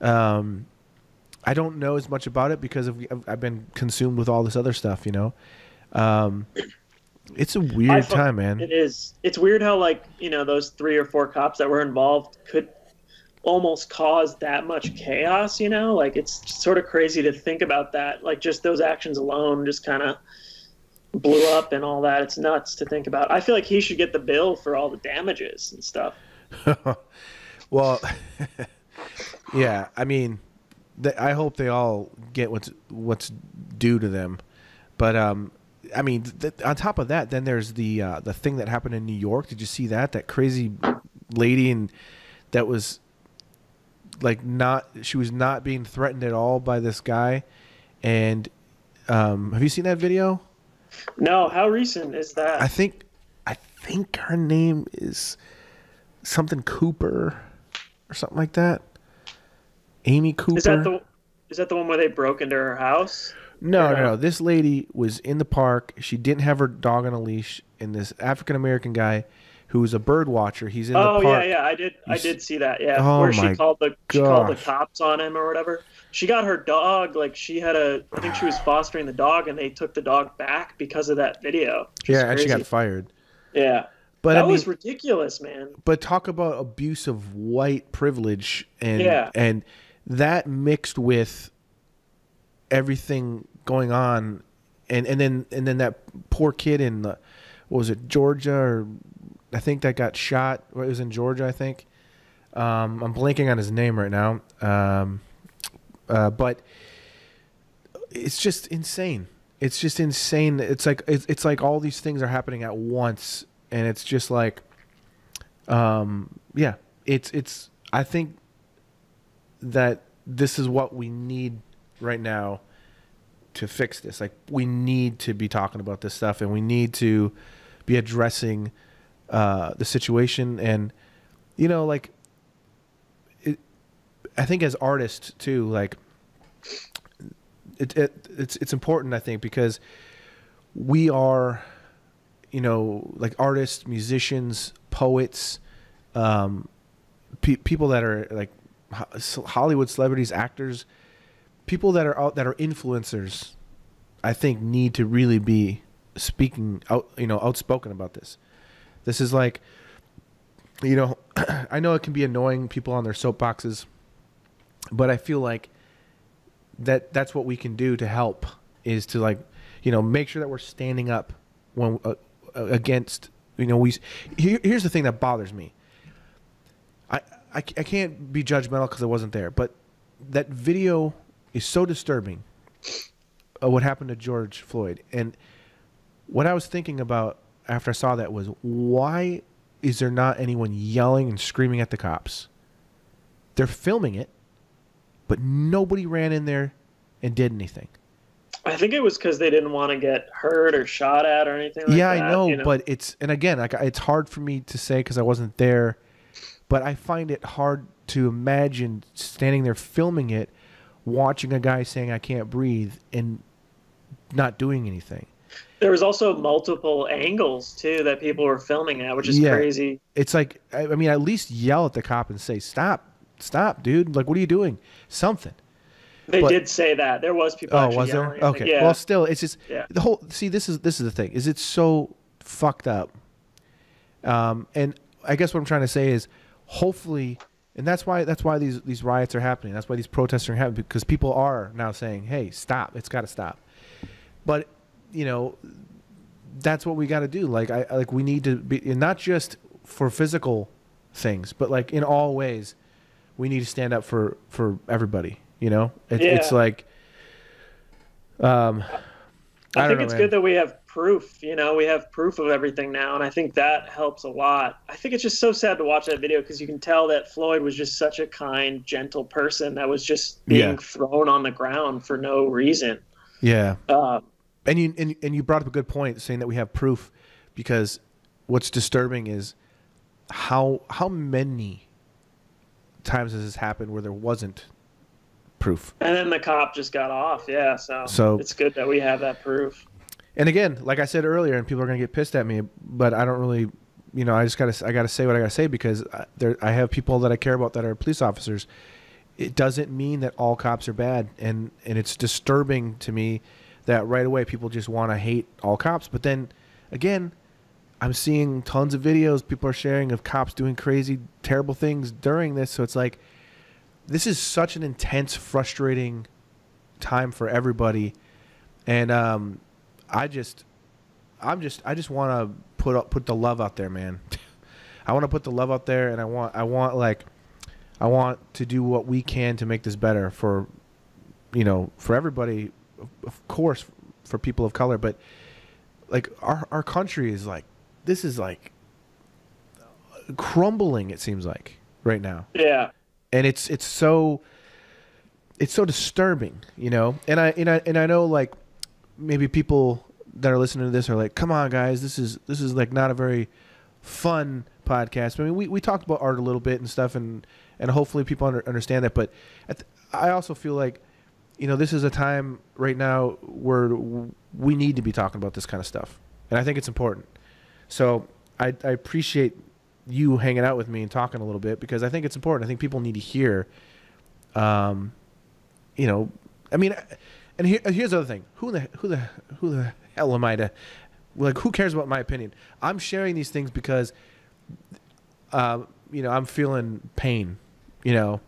I don't know as much about it because I've been consumed with all this other stuff, you know? It's a weird time, man. It is. It's weird how, like, you know, those 3 or 4 cops that were involved could almost cause that much chaos, you know? Like, it's sort of crazy to think about that. Like, just those actions alone just kind of blew up and all that. It's nuts to think about. I feel like he should get the bill for all the damages and stuff. Well, yeah, I mean, I hope they all get what's due to them. But, I mean, on top of that, then there's the thing that happened in New York. Did you see that? That crazy lady, and that was like she was not being threatened at all by this guy. And have you seen that video? No. How recent is that? I think her name is something Cooper or something like that. Amy Cooper. Is that the one where they broke into her house? No. This lady was in the park. She didn't have her dog on a leash, and this African American guy who was a bird watcher. He's in the park. Oh yeah. I did see that. Yeah, oh, where she called the cops on him or whatever. She got her dog. Like, I think she was fostering the dog, and they took the dog back because of that video. Yeah, and she got fired. Yeah. But that was ridiculous, man. But talk about abuse of white privilege, and that mixed with everything going on, and then that poor kid in what was it, Georgia, or I think that got shot. It was in Georgia, I think. I'm blanking on his name right now. But it's just insane. It's just insane. It's like all these things are happening at once, and it's just like, yeah. It's. I think that this is what we need right now to fix this. Like, we need to be talking about this stuff, and we need to be addressing the situation. And, you know, like, I think as artists too, like, it's important, I think, because we are, you know, like, artists, musicians, poets, people that are like Hollywood celebrities, actors, people that are influencers, I think, need to really be speaking out, you know, outspoken about this. This is like, you know, I know it can be annoying, people on their soapboxes, but I feel like that's what we can do to help, is to, like, you know, make sure that we're standing up when against, you know, here's the thing that bothers me. I can't be judgmental because I wasn't there, but that video is so disturbing of what happened to George Floyd. And what I was thinking about after I saw that was, why is there not anyone yelling and screaming at the cops? They're filming it, but nobody ran in there and did anything. I think it was because they didn't want to get hurt or shot at or anything like that. Yeah, I know, you know? but and again, like, it's hard for me to say because I wasn't there, but I find it hard to imagine standing there filming it, watching a guy saying I can't breathe and not doing anything. There was also multiple angles too that people were filming at, which is crazy. It's like, I mean, at least yell at the cop and say, stop, dude. Like, what are you doing? Something. They did say that. There was people actually was yelling. there? Okay. Yeah. Well, still, it's just Yeah. the whole, see, this is the thing, is it's so fucked up And I guess what I'm trying to say is, hopefully, and that's why these riots are happening. That's why these protests are happening, because people are now saying, "Hey, stop! It's got to stop." But that's what we got to do. Like we need to be, and not just for physical things, but like in all ways, we need to stand up for everybody. It's like, I think it's good that we have proof. We have proof of everything now, and I think that helps a lot. I think it's just so sad to watch that video, because you can tell that Floyd was just such a kind, gentle person that was just being thrown on the ground for no reason. Yeah. And you brought up a good point, saying that we have proof, because what's disturbing is how many times has this happened where there wasn't proof, and then the cop just got off. Yeah, so it's good that we have that proof. And again, like I said earlier, and people are gonna get pissed at me, but I don't really, I gotta say what I gotta say, because I have people that I care about that are police officers. It doesn't mean that all cops are bad, and it's disturbing to me that right away people just want to hate all cops. But then again, I'm seeing tons of videos people are sharing of cops doing crazy, terrible things during this. So it's like, this is such an intense, frustrating time for everybody. And I just want to put the love out there, man. I want to put the love out there, and I want to do what we can to make this better for everybody, of course, for people of color. But like our country is like, this is like crumbling, it seems like, right now. Yeah. And it's so disturbing, And I know, like, maybe people that are listening to this are like, come on guys, this is like not a very fun podcast. I mean, we talked about art a little bit and stuff, and hopefully people understand that. But I also feel like, this is a time right now where we need to be talking about this kind of stuff, and I think it's important. So I appreciate you hanging out with me and talking a little bit, because I think it's important. I think people need to hear, I mean, and here's the other thing. Who the hell am I to, like, who cares about my opinion? I'm sharing these things because, I'm feeling pain, and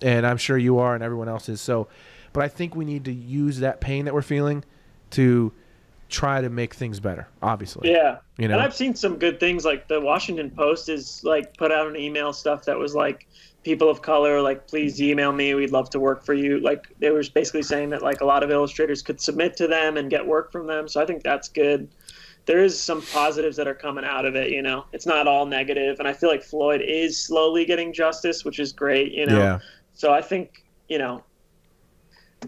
I'm sure you are, and everyone else is. So, but I think we need to use that pain that we're feeling to try to make things better, obviously. Yeah. And I've seen some good things, like the Washington Post is like put out an email stuff that was like, people of color, like, please email me, we'd love to work for you. Like, they were basically saying that like a lot of illustrators could submit to them and get work from them. So I think that's good. There is some positives that are coming out of it. It's not all negative. And I feel like Floyd is slowly getting justice, which is great. Yeah. So I think,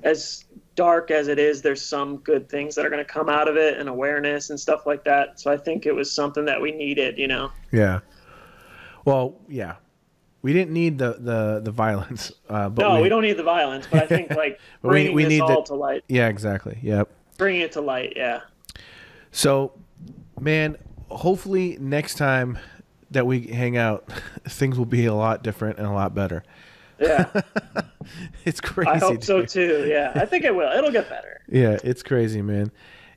as dark as it is, there's some good things that are going to come out of it, and awareness and stuff like that. So I think it was something that we needed, Yeah. Well, yeah. We didn't need the violence. But no, we don't need the violence, but I think like bringing we this all to light. Yeah, exactly. Yep. Bringing it to light, yeah. So, man, hopefully next time that we hang out, things will be a lot different and a lot better. Yeah. It's crazy. I hope so too. Yeah. I think it will. It'll get better. Yeah, it's crazy, man.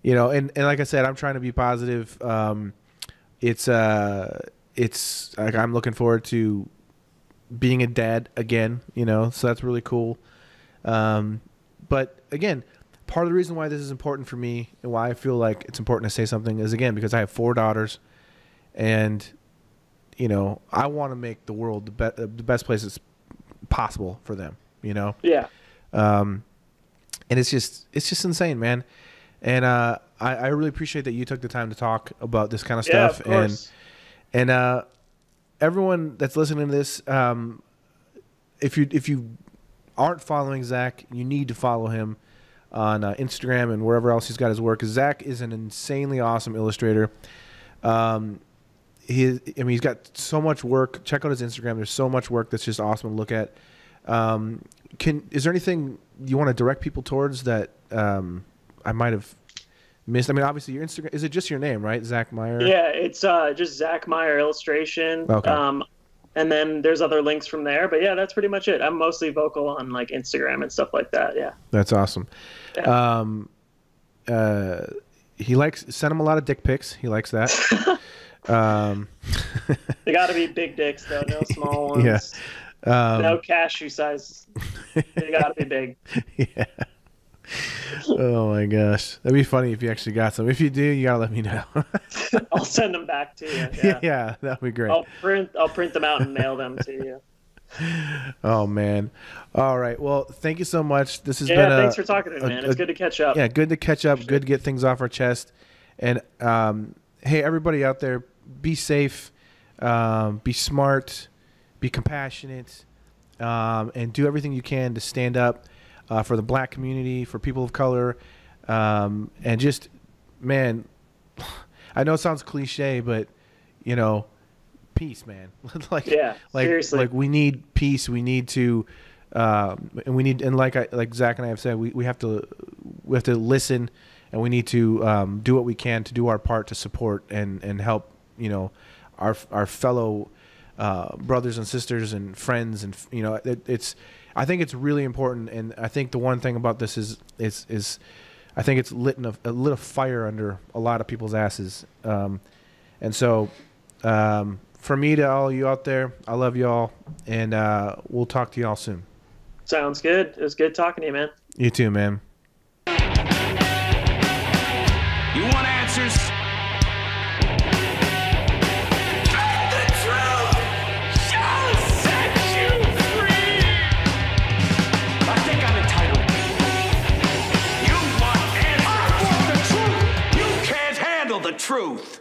And like I said, I'm trying to be positive. It's like, I'm looking forward to being a dad again, so that's really cool. But again, part of the reason why this is important for me and why I feel like it's important to say something is, again, because I have 4 daughters, and I want to make the world the best place it's possible for them. Yeah. And it's just insane, man. And I really appreciate that you took the time to talk about this kind of stuff. Yeah, of course. And everyone that's listening to this, if you aren't following Zach, you need to follow him on Instagram and wherever else he's got his work. Zach is an insanely awesome illustrator. He's got so much work. Check out his Instagram. There's so much work that's just awesome to look at. Is there anything you want to direct people towards that I might have missed? I mean, obviously your Instagram, is it just your name, right? Zach Meyer? Yeah, it's just Zach Meyer Illustration. Okay. And then there's other links from there. But yeah, that's pretty much it. I'm mostly vocal on like Instagram and stuff like that. Yeah. That's awesome. Yeah. He sent him a lot of dick pics. He likes that. They got to be big dicks though, no small ones. Yeah. No cashew size. They got to be big. Yeah. Oh my gosh, that'd be funny if you actually got some. If you do, you gotta let me know. I'll send them back to you. Yeah, Yeah, that'd be great. I'll print them out and mail them to you. Oh man. All right. Well, thank you so much. This has been thanks for talking to me, man. It's good to catch up. Yeah, good to catch up. Good to get things off our chest. And hey, everybody out there, be safe, be smart, be compassionate, and do everything you can to stand up for the black community, for people of color, and just, man, I know it sounds cliche, but you know, peace, man. Seriously. Like we need peace. We need to, and like Zach and I have said, we have to listen, and we need to do what we can to do our part to support and help, you know, our fellow brothers and sisters and friends, and you know, I think it's really important, and I think the one thing about this is I think it's lit a fire under a lot of people's asses, and so for me, to all you out there, I love y'all, and we'll talk to y'all soon. Sounds good. It was good talking to you, man. You too, man. You want answers? The truth shall set you free. I think I'm entitled. You want answers? I want the truth. You can't handle the truth.